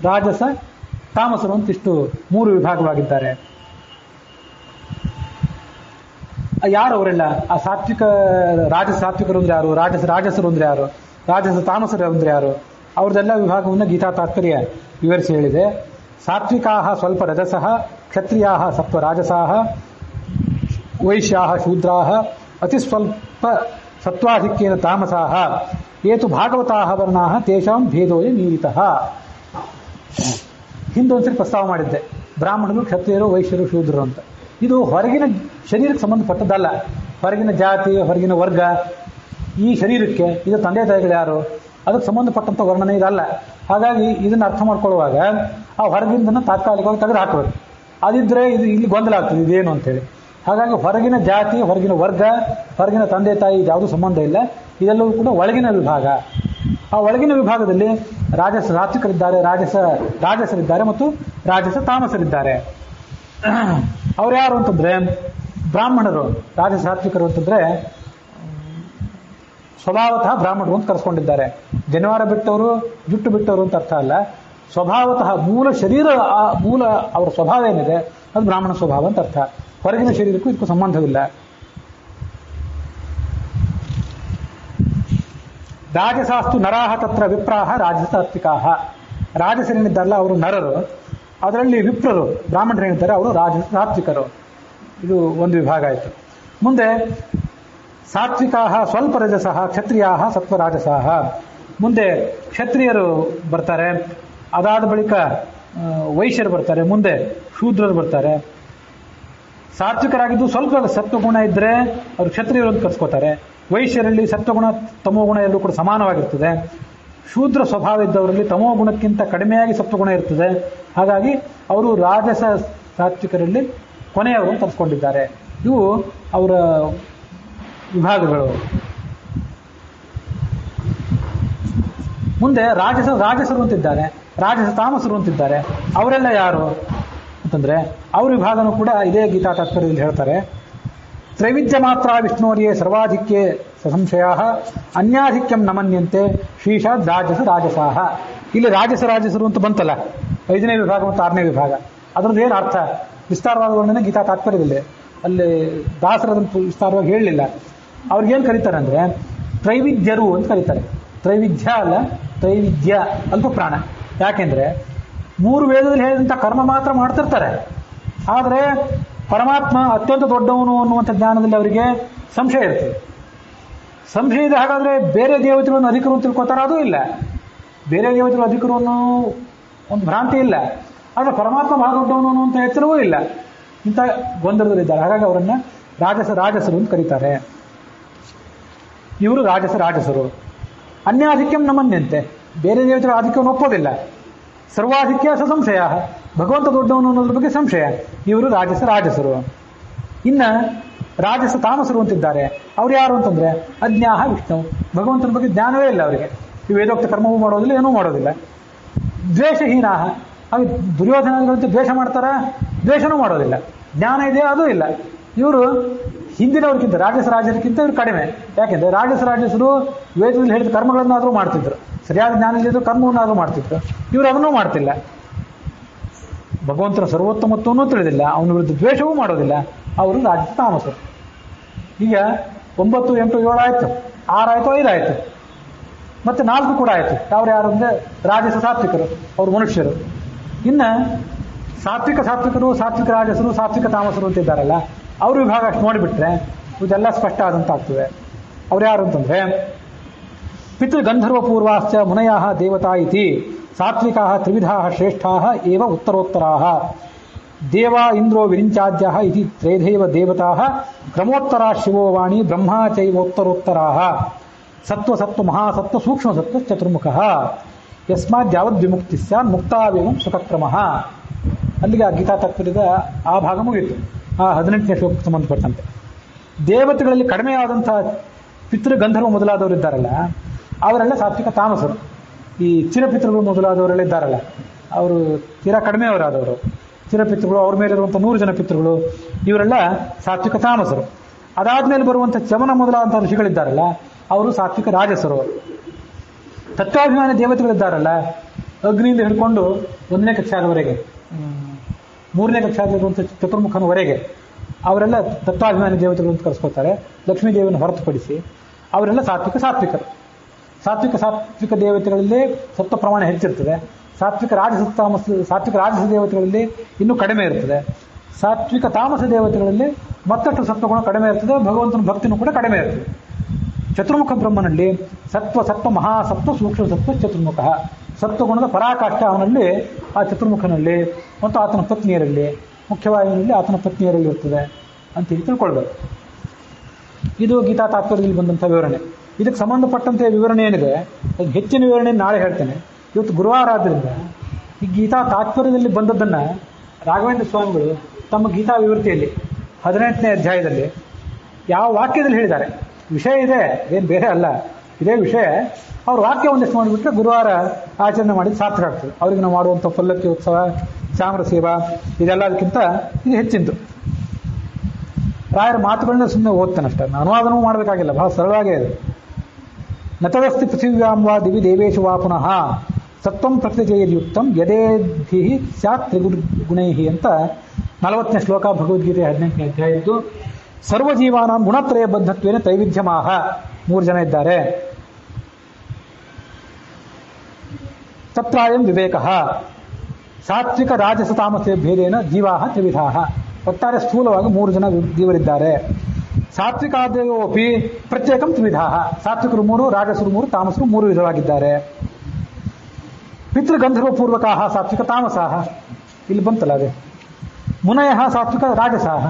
ರಾಜಸ ತಾಮಸರು ಅಂತ ಇಷ್ಟು 3 ವಿಭಾಗವಾಗಿದ್ದಾರೆ. ಯಾರು ಅವರೆಲ್ಲ? ಆ ಸಾತ್ವಿಕರು ಅಂದ್ರೆ ಯಾರು, ರಾಜಸರು ಅಂದ್ರೆ ಯಾರು, ರಾಜಸ ತಾಮಸರು ಅಂದ್ರೆ ಯಾರು, ಅವ್ರದ್ದೆಲ್ಲ ವಿಭಾಗವನ್ನು ಗೀತಾ ತಾತ್ಪರ್ಯ ವಿವರಿಸಿ ಹೇಳಿದೆ. ಸಾತ್ವಿಕಾಹ ಸ್ವಲ್ಪ ರಜಸಃ, ಕ್ಷತ್ರಿಯಾಹ ಸತ್ವ ರಾಜಸಾಹ, ವೈಶ್ಯಾಹ ಶೂದ್ರಾಹ, ಅತಿ ಸ್ವಲ್ಪ ಸತ್ವಾಧಿಕ್ಯೇನ ತಾಮಸಾಹ, ಏತು ಭಾಗವತಾಹ ವರ್ಣಾಹ ತೇಷಾಂ ಭೇದೋಯ ಮೀರಿತಃ. ಹಿಂದೊಂದ್ಸರಿ ಪ್ರಸ್ತಾವ ಮಾಡಿದ್ದೆ, ಬ್ರಾಹ್ಮಣರು, ಕ್ಷತ್ರಿಯರು, ವೈಶ್ಯರು, ಶೂದ್ರರು ಅಂತ. ಇದು ಹೊರಗಿನ ಶರೀರಕ್ಕೆ ಸಂಬಂಧಪಟ್ಟದ್ದಲ್ಲ. ಹೊರಗಿನ ಜಾತಿ, ಹೊರಗಿನ ವರ್ಗ, ಈ ಶರೀರಕ್ಕೆ ಇದು ತಂದೆ ತಾಯಿಗಳು ಯಾರು, ಅದಕ್ಕೆ ಸಂಬಂಧಪಟ್ಟಂಥ ವರ್ಣನೆ ಇದಲ್ಲ. ಹಾಗಾಗಿ ಇದನ್ನು ಅರ್ಥ ಮಾಡ್ಕೊಳ್ಳುವಾಗ ಆ ಹೊರಗಿಂದನ್ನು ತಾತ್ಕಾಲಿಕವಾಗಿ ತೆಗೆದು ಹಾಕಬೇಕು. ಅದಿದ್ರೆ ಇದು ಇಲ್ಲಿ ಗೊಂದಲ ಆಗ್ತದೆ, ಇದೇನು ಅಂತೇಳಿ. ಹಾಗಾಗಿ ಹೊರಗಿನ ಜಾತಿ, ಹೊರಗಿನ ವರ್ಗ, ಹೊರಗಿನ ತಂದೆ ತಾಯಿ ಯಾವುದೂ ಸಂಬಂಧ ಇಲ್ಲ. ಇದೆಲ್ಲವೂ ಕೂಡ ಒಳಗಿನ ವಿಭಾಗ. ಆ ಒಳಗಿನ ವಿಭಾಗದಲ್ಲಿ ರಾಜಸ ಸಾತ್ವಿಕರಿದ್ದಾರೆ, ರಾಜಸರಿದ್ದಾರೆ ಮತ್ತು ರಾಜಸ ತಾಮಸರಿದ್ದಾರೆ. ಅವ್ರು ಯಾರು ಅಂತಂದ್ರೆ ಬ್ರಾಹ್ಮಣರು. ರಾಜಸ ಸಾತ್ವಿಕರು ಅಂತಂದ್ರೆ ಸ್ವಭಾವತಃ ಬ್ರಾಹ್ಮಣರು ಅಂತ ಕರೆಸ್ಕೊಂಡಿದ್ದಾರೆ. ಜನಿವಾರ ಬಿಟ್ಟವರು, ಜುಟ್ಟು ಬಿಟ್ಟವರು ಅಂತ ಅರ್ಥ ಅಲ್ಲ. ಸ್ವಭಾವತಃ ಮೂಲ ಶರೀರ, ಮೂಲ ಅವರ ಸ್ವಭಾವ ಏನಿದೆ ಅದು ಬ್ರಾಹ್ಮಣ ಸ್ವಭಾವ ಅಂತ ಅರ್ಥ. ಹೊರಗಿನ ಶರೀರಕ್ಕೂ ಇದಕ್ಕೂ ಸಂಬಂಧವಿಲ್ಲ. ರಾಜಸಾಸ್ತು ನರಾಹ ತತ್ರ ವಿಪ್ರಾಹ ರಾಜಸಾತ್ವಿಕಾಹ. ರಾಜಸರೇನಿದ್ದಾರಲ್ಲ ಅವರು ನರರು, ಅದರಲ್ಲಿ ವಿಪ್ರರು ಬ್ರಾಹ್ಮಣರೇನಿದ್ದಾರೆ ಅವರು ರಾಜಸಾತ್ವಿಕರು. ಇದು ಒಂದು ವಿಭಾಗ ಆಯಿತು. ಮುಂದೆ ಸಾತ್ವಿಕಾಹ ಸ್ವಲ್ಪ ರಜಸಃ ಕ್ಷತ್ರಿಯಾಹ ಸತ್ವರಾಜಸಾಹ. ಮುಂದೆ ಕ್ಷತ್ರಿಯರು ಬರ್ತಾರೆ, ಅದಾದ ಬಳಿಕ ವೈಶ್ಯರು ಬರ್ತಾರೆ, ಮುಂದೆ ಶೂದ್ರರು ಬರ್ತಾರೆ. ಸಾತ್ವಿಕರಾಗಿದ್ದು ಸ್ವಲ್ಪ ಸತ್ವಗುಣ ಇದ್ದರೆ ಅವರು ಕ್ಷತ್ರಿಯರು ಅಂತ ಕರ್ಸ್ಕೋತಾರೆ. ವೈಶ್ಯರಲ್ಲಿ ಸತ್ವಗುಣ ತಮೋಗುಣ ಎಲ್ಲೂ ಕೂಡ ಸಮಾನವಾಗಿರ್ತದೆ. ಶೂದ್ರ ಸ್ವಭಾವ ಇದ್ದವರಲ್ಲಿ ತಮೋಗುಣಕ್ಕಿಂತ ಕಡಿಮೆಯಾಗಿ ಸತ್ವಗುಣ ಇರ್ತದೆ. ಹಾಗಾಗಿ ಅವರು ರಾಜಸ ಸಾತ್ವಿಕರಲ್ಲಿ ಕೊನೆಯವರು ಕರ್ಸ್ಕೊಂಡಿದ್ದಾರೆ. ಇವು ಅವರ ವಿಭಾಗಗಳು. ಮುಂದೆ ರಾಜಸರು ಅಂತಿದ್ದಾರೆ, ರಾಜಸ ತಾಮಸರು ಅಂತಿದ್ದಾರೆ. ಅವರೆಲ್ಲ ಯಾರು ಅಂತಂದ್ರೆ ಅವ್ರ ವಿಭಾಗನೂ ಕೂಡ ಇದೇ ಗೀತಾ ತಾತ್ಪರ್ಯದಲ್ಲಿ ಹೇಳ್ತಾರೆ. ತ್ರೈವಿಧ್ಯ ಮಾತ್ರ ವಿಷ್ಣೋರಿಯೇ ಸರ್ವಾಧಿಕ್ಯೆ ಸಂಶಯ ಅನ್ಯಾಧಿಕ್ಯಂ ನಮನ್ಯಂತೆ ಶ್ರೀಷಾದ್ ರಾಜಸಾಹ. ಇಲ್ಲಿ ರಾಜಸರು ಅಂತ ಬಂತಲ್ಲ, 5ನೇ ವಿಭಾಗ ಮತ್ತು 6ನೇ ವಿಭಾಗ, ಅದರದ್ದು ಏನು ಅರ್ಥ ವಿಸ್ತಾರವಾದ ವರ್ಣನೆ ಗೀತಾ ತಾತ್ಪರ್ಯದಲ್ಲಿ. ಅಲ್ಲಿ ದಾಸರದಂತೂ ವಿಸ್ತಾರವಾಗಿ ಹೇಳಲಿಲ್ಲ. ಅವ್ರಿಗೇನು ಕರೀತಾರೆ ಅಂದರೆ ತ್ರೈವಿಧ್ಯರು ಅಂತ ಕರೀತಾರೆ. ತ್ರೈವಿಧ್ಯ ಅಲ್ಲ, ತ್ರೈವಿಧ್ಯ ಅಲ್ಪ ಪ್ರಾಣ. ಯಾಕೆಂದ್ರೆ 3 ವೇದದಲ್ಲಿ ಹೇಳಿದಂಥ ಕರ್ಮ ಮಾತ್ರ ಮಾಡ್ತಿರ್ತಾರೆ. ಆದರೆ ಪರಮಾತ್ಮ ಅತ್ಯಂತ ದೊಡ್ಡವನು ಅನ್ನುವಂಥ ಜ್ಞಾನದಲ್ಲಿ ಅವರಿಗೆ ಸಂಶಯ ಇರ್ತದೆ. ಸಂಶಯ ಇದೆ. ಹಾಗಾದರೆ ಬೇರೆ ದೇವತೆಗಳನ್ನು ಅಧಿಕರು ಅಂತ ತಿಳ್ಕೊತಾರೆ, ಅದೂ ಇಲ್ಲ. ಬೇರೆ ದೇವತೆಗಳು ಅಧಿಕರು ಅನ್ನೋ ಒಂದು ಭ್ರಾಂತಿ ಇಲ್ಲ. ಆದರೆ ಪರಮಾತ್ಮ ಬಹಳ ದೊಡ್ಡವನು ಅನ್ನುವಂಥ ಎಚ್ಚರವೂ ಇಲ್ಲ. ಇಂಥ ಗೊಂದಲದಲ್ಲಿದ್ದಾರೆ. ಹಾಗಾಗಿ ಅವರನ್ನು ರಾಜಸರು ಅಂತ ಕರೀತಾರೆ. ಇವರು ರಾಜಸರು. ಅನ್ಯಾಧಿಕ್ಯಂ ನಮನ್ಯಂತೆ, ಬೇರೆ ದೇವತೆಗಳ ಆಧಿಕ್ಯವನ್ನು ಒಪ್ಪೋದಿಲ್ಲ. ಸರ್ವಾಧಿಕ್ಯ ಸಂಶಯ, ಭಗವಂತ ದೊಡ್ಡವನು ಅನ್ನೋದ್ರ ಬಗ್ಗೆ ಸಂಶಯ. ಇವರು ರಾಜಸರು. ಇನ್ನು ರಾಜಸ ತಾಮಸರು ಅಂತಿದ್ದಾರೆ. ಅವ್ರು ಯಾರು ಅಂತಂದ್ರೆ ಅಜ್ಞಾಹ ವಿಷ್ಣು, ಭಗವಂತನ ಬಗ್ಗೆ ಜ್ಞಾನವೇ ಇಲ್ಲ ಅವರಿಗೆ. ಈ ವೇದೋಕ್ತ ಕರ್ಮವೂ ಮಾಡೋದಿಲ್ಲ, ಏನೂ ಮಾಡೋದಿಲ್ಲ. ದ್ವೇಷಹೀನಾಹ, ಹಾಗೆ ದುರ್ಯೋಧನಗಳಂತೆ ದ್ವೇಷ ಮಾಡ್ತಾರ, ದ್ವೇಷನೂ ಮಾಡೋದಿಲ್ಲ. ಜ್ಞಾನ ಇದೆ, ಅದೂ ಇಲ್ಲ. ಇವರು ಹಿಂದಿನವ್ರಿಗಿಂತ ರಾಜಸರಿಗಿಂತ ಇವರು ಕಡಿಮೆ. ಯಾಕೆಂದ್ರೆ ರಾಜಸರು ವೇದದಲ್ಲಿ ಹೇಳಿದ ಕರ್ಮಗಳನ್ನಾದರೂ ಮಾಡ್ತಿದ್ರು, ಸರಿಯಾದ ಜ್ಞಾನ ಇಲ್ಲದಿದ್ರು ಕರ್ಮವನ್ನಾದರೂ ಮಾಡ್ತಿದ್ರು. ಇವರು ಅದನ್ನೂ ಮಾಡ್ತಿಲ್ಲ. ಭಗವಂತನ ಸರ್ವೋತ್ತಮತ್ವವನ್ನೂ ತಿಳಿದಿಲ್ಲ, ಅವನ ವಿರುದ್ಧ ದ್ವೇಷವೂ ಮಾಡೋದಿಲ್ಲ. ಅವರು ರಾಜಸ ತಾಮಸರು. ಈಗ 9, 8, 7 ಆಯಿತು, 6 ಆಯಿತು, 5 ಆಯಿತು, ಮತ್ತೆ 4 ಕೂಡ ಆಯಿತು. ಯಾರು ಅಂದರೆ ರಾಜಸ ಸಾತ್ವಿಕರು, ಅವರು ಮನುಷ್ಯರು. ಇನ್ನು ಸಾತ್ವಿಕರು, ಸಾತ್ವಿಕ ರಾಜಸರು, ಸಾತ್ವಿಕ ತಾಮಸರು ಅಂತಿದ್ದಾರಲ್ಲ, ಅವ್ರ ವಿಭಾಗ ಅಷ್ಟು ನೋಡಿಬಿಟ್ರೆ ಇದೆಲ್ಲ ಸ್ಪಷ್ಟ ಆದಂತ ಆಗ್ತದೆ. ಅವ್ರು ಯಾರು ಅಂತಂದ್ರೆ ಪಿತೃಗಂಧರ್ವ ಪೂರ್ವಾಶ್ಚ ಮುನಯ ದೇವತಾ ಇತಿ ಸಾತ್ವಿಕಾ ತ್ರಿವಿಧಾ ಶ್ರೇಷ್ಠಾ ಏವ ಉತ್ತರೋತ್ತರಾ ದೇವ ಇಂದ್ರೋ ವಿರಿಂಚಾದ್ಯ ಇತಿ ತ್ರೈಧೈವ ದೇವತಾ ಕ್ರಮೋತ್ತರ ಶಿವೋ ವಾಣಿ ಬ್ರಹ್ಮ ಚೈವೋತ್ತರೋತ್ತರಾ ಸತ್ವ ಮಹಾಸತ್ವ ಸೂಕ್ಷ್ಮ ಸತ್ವ ಚತುರ್ಮುಖ ಯಸ್ಮಾತ್ ಯಾವದ್ ವಿಮುಕ್ತಿ ಸ್ಯಾನ್ ಮುಕ್ತಾವೇವಂ ಸುಖಕ್ರಮ. ಅಲ್ಲಿಗೆ ಆ ಗೀತಾ ತಾತ್ಪರ್ಯದ ಆ ಭಾಗ ಮುಗಿಯಿತು. ಆ 18ನೇ ಶ್ಲೋಕಕ್ಕೆ ಸಂಬಂಧಪಟ್ಟಂತೆ ದೇವತೆಗಳಲ್ಲಿ ಕಡಿಮೆಯಾದಂತಹ ಪಿತೃಗಂಧರ್ವ ಮೊದಲಾದವರು ಇದ್ದಾರಲ್ಲ, ಅವರೆಲ್ಲ ಸಾತ್ವಿಕ ತಾಮಸರು. ಈ ಚಿರಪಿತೃಗಳು ಮೊದಲಾದವರೆಲ್ಲ ಇದ್ದಾರಲ್ಲ, ಅವರು ತೀರಾ ಕಡಿಮೆಯವರಾದವರು. ಚಿರಪಿತೃಗಳು, ಅವ್ರ ಮೇಲಿರುವಂಥ 100 ಜನ ಪಿತೃಗಳು, ಇವರೆಲ್ಲ ಸಾತ್ವಿಕ ತಾಮಸರು. ಅದಾದ್ಮೇಲೆ ಬರುವಂಥ ಚಮನ ಮೊದಲಾದಂಥ ಋಷಿಗಳಿದ್ದಾರಲ್ಲ, ಅವರು ಸಾತ್ವಿಕ ರಾಜಸರು. ತತ್ವಾಭಿಮಾನಿ ದೇವತೆಗಳಿದ್ದಾರಲ್ಲ, ಅಗ್ನಿಯಿಂದ ಹಿಡ್ಕೊಂಡು 1ನೇ ಕಕ್ಷಾದವರೆಗೆ 3ನೇ ಕಕ್ಷಾದಿರುವಂಥ ಚತುರ್ಮುಖನವರೆಗೆ, ಅವರೆಲ್ಲ ತತ್ವಾಭಿಮಾನಿ ದೇವತೆಗಳು ಅಂತ ಕರೆಸ್ಕೊಳ್ತಾರೆ, ಲಕ್ಷ್ಮೀ ದೇವಿಯನ್ನು ಹೊರತುಪಡಿಸಿ. ಅವರೆಲ್ಲ ಸಾತ್ವಿಕರು. ಸಾತ್ವಿಕ ದೇವತೆಗಳಲ್ಲಿ ಸತ್ವ ಪ್ರಮಾಣ ಹೆಚ್ಚಿರ್ತದೆ. ಸಾತ್ವಿಕ ರಾಜಸ ದೇವತೆಗಳಲ್ಲಿ ಇನ್ನೂ ಕಡಿಮೆ ಇರ್ತದೆ. ಸಾತ್ವಿಕ ತಾಮಸ ದೇವತೆಗಳಲ್ಲಿ ಮತ್ತಷ್ಟು ಸತ್ವಗುಣ ಕಡಿಮೆ ಇರ್ತದೆ, ಭಗವಂತನ ಭಕ್ತಿನೂ ಕೂಡ ಕಡಿಮೆ ಇರ್ತದೆ. ಚತುರ್ಮುಖ ಬ್ರಹ್ಮನಲ್ಲಿ ಸತ್ವ ಮಹಾಸತ್ವ ಸೂಕ್ಷ್ಮ ಸತ್ವ ಚತುರ್ಮುಖ, ಸತ್ವಗುಣದ ಪರಾಕಾಷ್ಠ ಅವನಲ್ಲಿ, ಆ ಚತುರ್ಮುಖನಲ್ಲಿ ಮತ್ತು ಆತನ ಪತ್ನಿಯರಲ್ಲಿ, ಮುಖ್ಯವಾಹಿನಿಯಲ್ಲಿ ಆತನ ಪತ್ನಿಯರಲ್ಲಿ ಇರ್ತದೆ ಅಂತ ತಿಳ್ಕೊಳ್ಬೇಕು. ಇದು ಗೀತಾ ತಾತ್ಪರ್ಯದಲ್ಲಿ ಬಂದಂಥ ವಿವರಣೆ. ಇದಕ್ಕೆ ಸಂಬಂಧಪಟ್ಟಂತೆ ವಿವರಣೆ ಏನಿದೆ, ಹೆಚ್ಚಿನ ವಿವರಣೆ ನಾಳೆ ಹೇಳ್ತೇನೆ. ಇವತ್ತು ಗುರುವಾರ ಆದ್ದರಿಂದ ಈ ಗೀತಾ ತಾತ್ಪರ್ಯದಲ್ಲಿ ಬಂದದ್ದನ್ನು ರಾಘವೇಂದ್ರ ಸ್ವಾಮಿಗಳು ತಮ್ಮ ಗೀತಾ ವಿವೃತಿಯಲ್ಲಿ 18ನೇ ಅಧ್ಯಾಯದಲ್ಲಿ ಯಾವ ವಾಕ್ಯದಲ್ಲಿ ಹೇಳಿದ್ದಾರೆ. ವಿಷಯ ಇದೆ, ಏನು ಬೇರೆ ಅಲ್ಲ, ಇದೇ ವಿಷಯ. ಅವ್ರ ವಾಕ್ಯ ಒಂದಿಷ್ಟು ಮಾಡಿಬಿಟ್ರೆ ಗುರುವಾರ ಆಚರಣೆ ಮಾಡಿದ್ದು ಸಾರ್ಥಕ ಆಗ್ತದೆ. ಅವ್ರಿಗೆ ನಾವು ಮಾಡುವಂಥ ಪಲ್ಲಕ್ಕಿ ಉತ್ಸವ, ಚಾಮರ ಸೇವಾ, ಇದೆಲ್ಲದಕ್ಕಿಂತ ಇದು ಹೆಚ್ಚಿಂತು. ರಾಯರ ಮಾತುಗಳನ್ನ ಸುಮ್ಮನೆ ಓದ್ತಾನಷ್ಟೇ, ಅನುವಾದನೂ ಮಾಡಬೇಕಾಗಿಲ್ಲ, ಬಹಳ ಸರಳವಾಗೇ ಇದೆ. ನತದಸ್ತಿ ಪೃಥಿವ್ಯಾಂ ವಾ ದಿವಿ ದೇವೇಶು ವಾ ಪುನಃ ಸತ್ವಂ ಪ್ರಕೃತಿಯುಕ್ತಂ ಯದೇಧಿ ಸ್ಯಾತ್ ತ್ರಿಗುಣೈ ಅಂತ 40ನೇ ಶ್ಲೋಕ ಭಗವದ್ಗೀತೆ 18ನೇ ಅಧ್ಯಾಯದ್ದು. ಸರ್ವಜೀವಾನಾಂ ಗುಣತ್ರಯ ಬದ್ಧತ್ವೇನ ತ್ರೈವಿಧ್ಯಮಾಹ. 3 ಜನ ಇದ್ದಾರೆ. ತತ್ರಾಯಂ ವಿವೇಕಃ ಸಾತ್ವಿಕ ರಾಜಸ ತಾಮಸೇ ಭೇದೇನ ಜೀವಾಹ ತ್ರಿವಿಧಾಹ. ಒಟ್ಟಾರೆ ಸ್ಥೂಲವಾಗಿ 3 ಜನ ಜೀವರಿದ್ದಾರೆ. ಸಾತ್ವಿಕಾದಯೋಪಿ ಪ್ರತ್ಯೇಕಂ ತ್ರಿವಿಧಾಹ. ಸಾತ್ವಿಕರು 3, ರಾಜಸರು 3, ತಾಮಸರು 3 ವಿಧವಾಗಿದ್ದಾರೆ. ಪಿತೃಗಂಧರ್ವ ಪೂರ್ವಕಾಹ ಸಾತ್ವಿಕ ತಾಮಸಾಹ. ಇಲ್ಲಿ ಬಂತಲ್ಲ ಅದೇ. ಮುನಯ ಸಾತ್ವಿಕ ರಾಜಸಾಹ,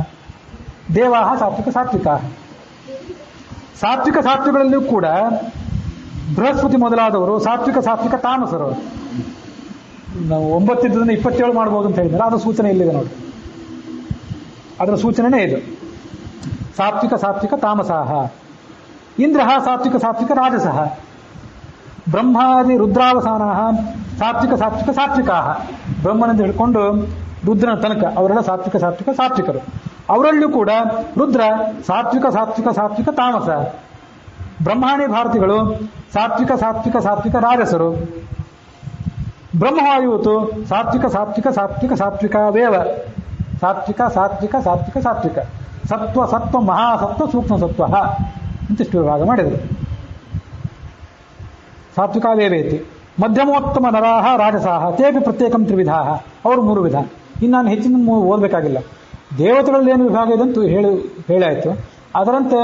ದೇವಾಹ ಸಾತ್ವಿಕ ಸಾತ್ವಿಕಾಹ. ಸಾತ್ವಿಕ ಸಾತ್ವಿಕಗಳಲ್ಲಿಯೂ ಕೂಡ ಬೃಹಸ್ಪತಿ ಮೊದಲಾದವರು ಸಾತ್ವಿಕ ತಾಮಸರು. ನಾವು 9 ಇದ್ದದನ್ನು 27 ಮಾಡ್ಬೋದು ಅಂತ ಹೇಳಿದ್ರೆ ಅದು ಸೂಚನೆ ಇಲ್ಲಿದೆ ನೋಡಿ. ಅದರ ಸೂಚನೆನೇ ಇದು. ಸಾತ್ವಿಕ ತಾಮಸಾಹ. ಇಂದ್ರ ಸಾತ್ವಿಕ ರಾಜಸಃ. ಬ್ರಹ್ಮಾದಿ ರುದ್ರಾವಸಾನ ಸಾತ್ವಿಕ ಸಾತ್ವಿಕಾಹ. ಬ್ರಹ್ಮನಿಂದ ಹಿಡ್ಕೊಂಡು ರುದ್ರನ ತನಕ ಅವರೆಲ್ಲ ಸಾತ್ವಿಕರು. ಅವರಲ್ಲೂ ಕೂಡ ರುದ್ರ ಸಾತ್ವಿಕ ತಾಮಸ. ಬ್ರಹ್ಮಾಣಿ ಭಾರತಿಗಳು ಸಾತ್ವಿಕ ರಾಜಸರು. ಬ್ರಹ್ಮವಾಯುವತು ಸಾತ್ವಿಕಾವೇವ. ಸಾತ್ವಿಕ ಸತ್ವ ಮಹಾಸತ್ವ ಸೂಕ್ಷ್ಮ ಸತ್ವ ಇಂತಿಷ್ಟು ವಿಭಾಗ ಮಾಡಿದರು. ಸಾತ್ವಿಕಾವೇವೇತಿ. ಮಧ್ಯಮೋತ್ತಮ ನರಾಹ ರಾಜಸಾಹ ತೇಪಿ ಪ್ರತ್ಯೇಕಂ ತ್ರಿವಿಧಾಹ. ಅವರು 3 ವಿಧ. ಇನ್ನು ನಾನು ಹೆಚ್ಚಿನ ಓದಬೇಕಾಗಿಲ್ಲ. ದೇವತೆಗಳಲ್ಲಿ ಏನು ವಿಭಾಗ ಇದೆ ಅಂತ ಹೇಳಾಯಿತು. ಅದರಂತೆ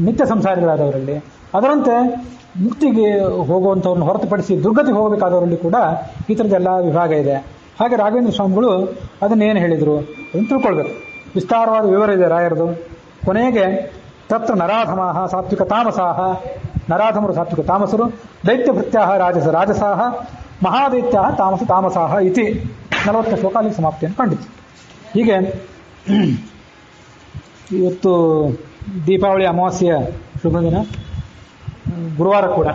ನಿತ್ಯ ಸಂಸಾರಿಗಳಾದವರಲ್ಲಿ, ಅದರಂತೆ ಮುಕ್ತಿಗೆ ಹೋಗುವಂಥವ್ರನ್ನ ಹೊರತುಪಡಿಸಿ ದುರ್ಗತಿಗೆ ಹೋಗಬೇಕಾದವರಲ್ಲಿ ಕೂಡ ಈ ಥರದ್ದೆಲ್ಲ ವಿಭಾಗ ಇದೆ. ಹಾಗೆ ರಾಘವೇಂದ್ರ ಸ್ವಾಮಿಗಳು ಅದನ್ನೇನು ಹೇಳಿದರು ಅದನ್ನು ತಿಳ್ಕೊಳ್ಬೇಕು. ವಿಸ್ತಾರವಾದ ವಿವರ ಇದೆ ರಾಯರದು. ಕೊನೆಗೆ ತತ್ರ ನರಾಧಮಾಹ ಸಾತ್ವಿಕ ತಾಮಸಾಹ. ನರಾಧಮರು ಸಾತ್ವಿಕ ತಾಮಸರು. ದೈತ್ಯ ಭೃತ್ಯಾಹ ರಾಜಸಾಹ. ಮಹಾದೈತ್ಯಾಹ ತಾಮಸಾಹ ಇತಿ. 40ನೇ ಶ್ಲೋಕ ಅಲ್ಲಿ ಸಮಾಪ್ತಿಯನ್ನು ಕಂಡಿತು. ಹೀಗೆ ಇವತ್ತು ದೀಪಾವಳಿ ಅಮಾವಾಸ್ಯೆಯ ಶುಭ ದಿನ, ಗುರುವಾರ ಕೂಡ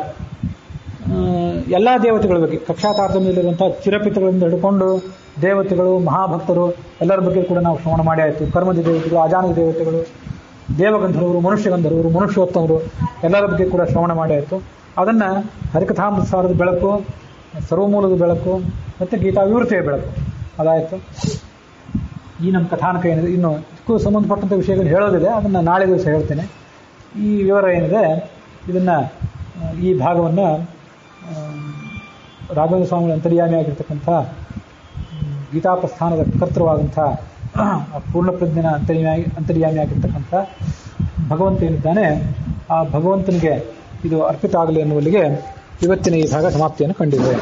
ಎಲ್ಲ ದೇವತೆಗಳ ಬಗ್ಗೆ ಕಕ್ಷಾತಾರತಮ್ಯದಲ್ಲಿರುವಂಥ ಚಿರಪಿತಗಳಿಂದ ಹಿಡ್ಕೊಂಡು ದೇವತೆಗಳು, ಮಹಾಭಕ್ತರು ಎಲ್ಲರ ಬಗ್ಗೆ ಕೂಡ ನಾವು ಶ್ರವಣ ಮಾಡಿ ಆಯಿತು. ಕರ್ಮಜ ದೇವತೆಗಳು, ಅಜಾನ ದೇವತೆಗಳು, ದೇವಗಂಧರ್ವರು, ಮನುಷ್ಯಗಂಧರ್ವರು, ಮನುಷ್ಯೋತ್ತಮರು ಎಲ್ಲರ ಬಗ್ಗೆ ಕೂಡ ಶ್ರವಣ ಮಾಡಿ ಆಯಿತು. ಅದನ್ನು ಹರಿಕಥಾಮೃತಸಾರದ ಬೆಳಕು, ಸರ್ವಮೂಲದ ಬೆಳಕು ಮತ್ತು ಗೀತಾ ವಿವೃತಿಯ ಬೆಳಕು ಅದಾಯಿತು. ಈ ನಮ್ಮ ಕಥಾನಕ ಏನಿದೆ, ಇನ್ನು ಇದಕ್ಕೂ ಸಂಬಂಧಪಟ್ಟಂಥ ವಿಷಯಗಳು ಹೇಳೋದಿದೆ, ಅದನ್ನು ನಾಳೆ ದಿವಸ ಹೇಳ್ತೇನೆ. ಈ ವಿವರ ಏನಿದೆ ಇದನ್ನು, ಈ ಭಾಗವನ್ನು ರಾಘವೇಂದ್ರ ಸ್ವಾಮಿಗಳ ಅಂತರ್ಯಾಮಿಯಾಗಿರ್ತಕ್ಕಂಥ ಗೀತಾಪ್ರಸ್ಥಾನದ ಕರ್ತೃವಾದಂಥ ಪೂರ್ಣಪ್ರಜ್ಞನ ಅಂತರ್ಯಾಮಿಯಾಗಿರ್ತಕ್ಕಂಥ ಭಗವಂತ ಏನಿದ್ದಾನೆ ಆ ಭಗವಂತನಿಗೆ ಇದು ಅರ್ಪಿತ ಆಗಲಿ ಎನ್ನುವಲ್ಲಿಗೆ ಇವತ್ತಿನ ಈ ಭಾಗ ಸಮಾಪ್ತಿಯನ್ನು ಕಂಡಿದೆ.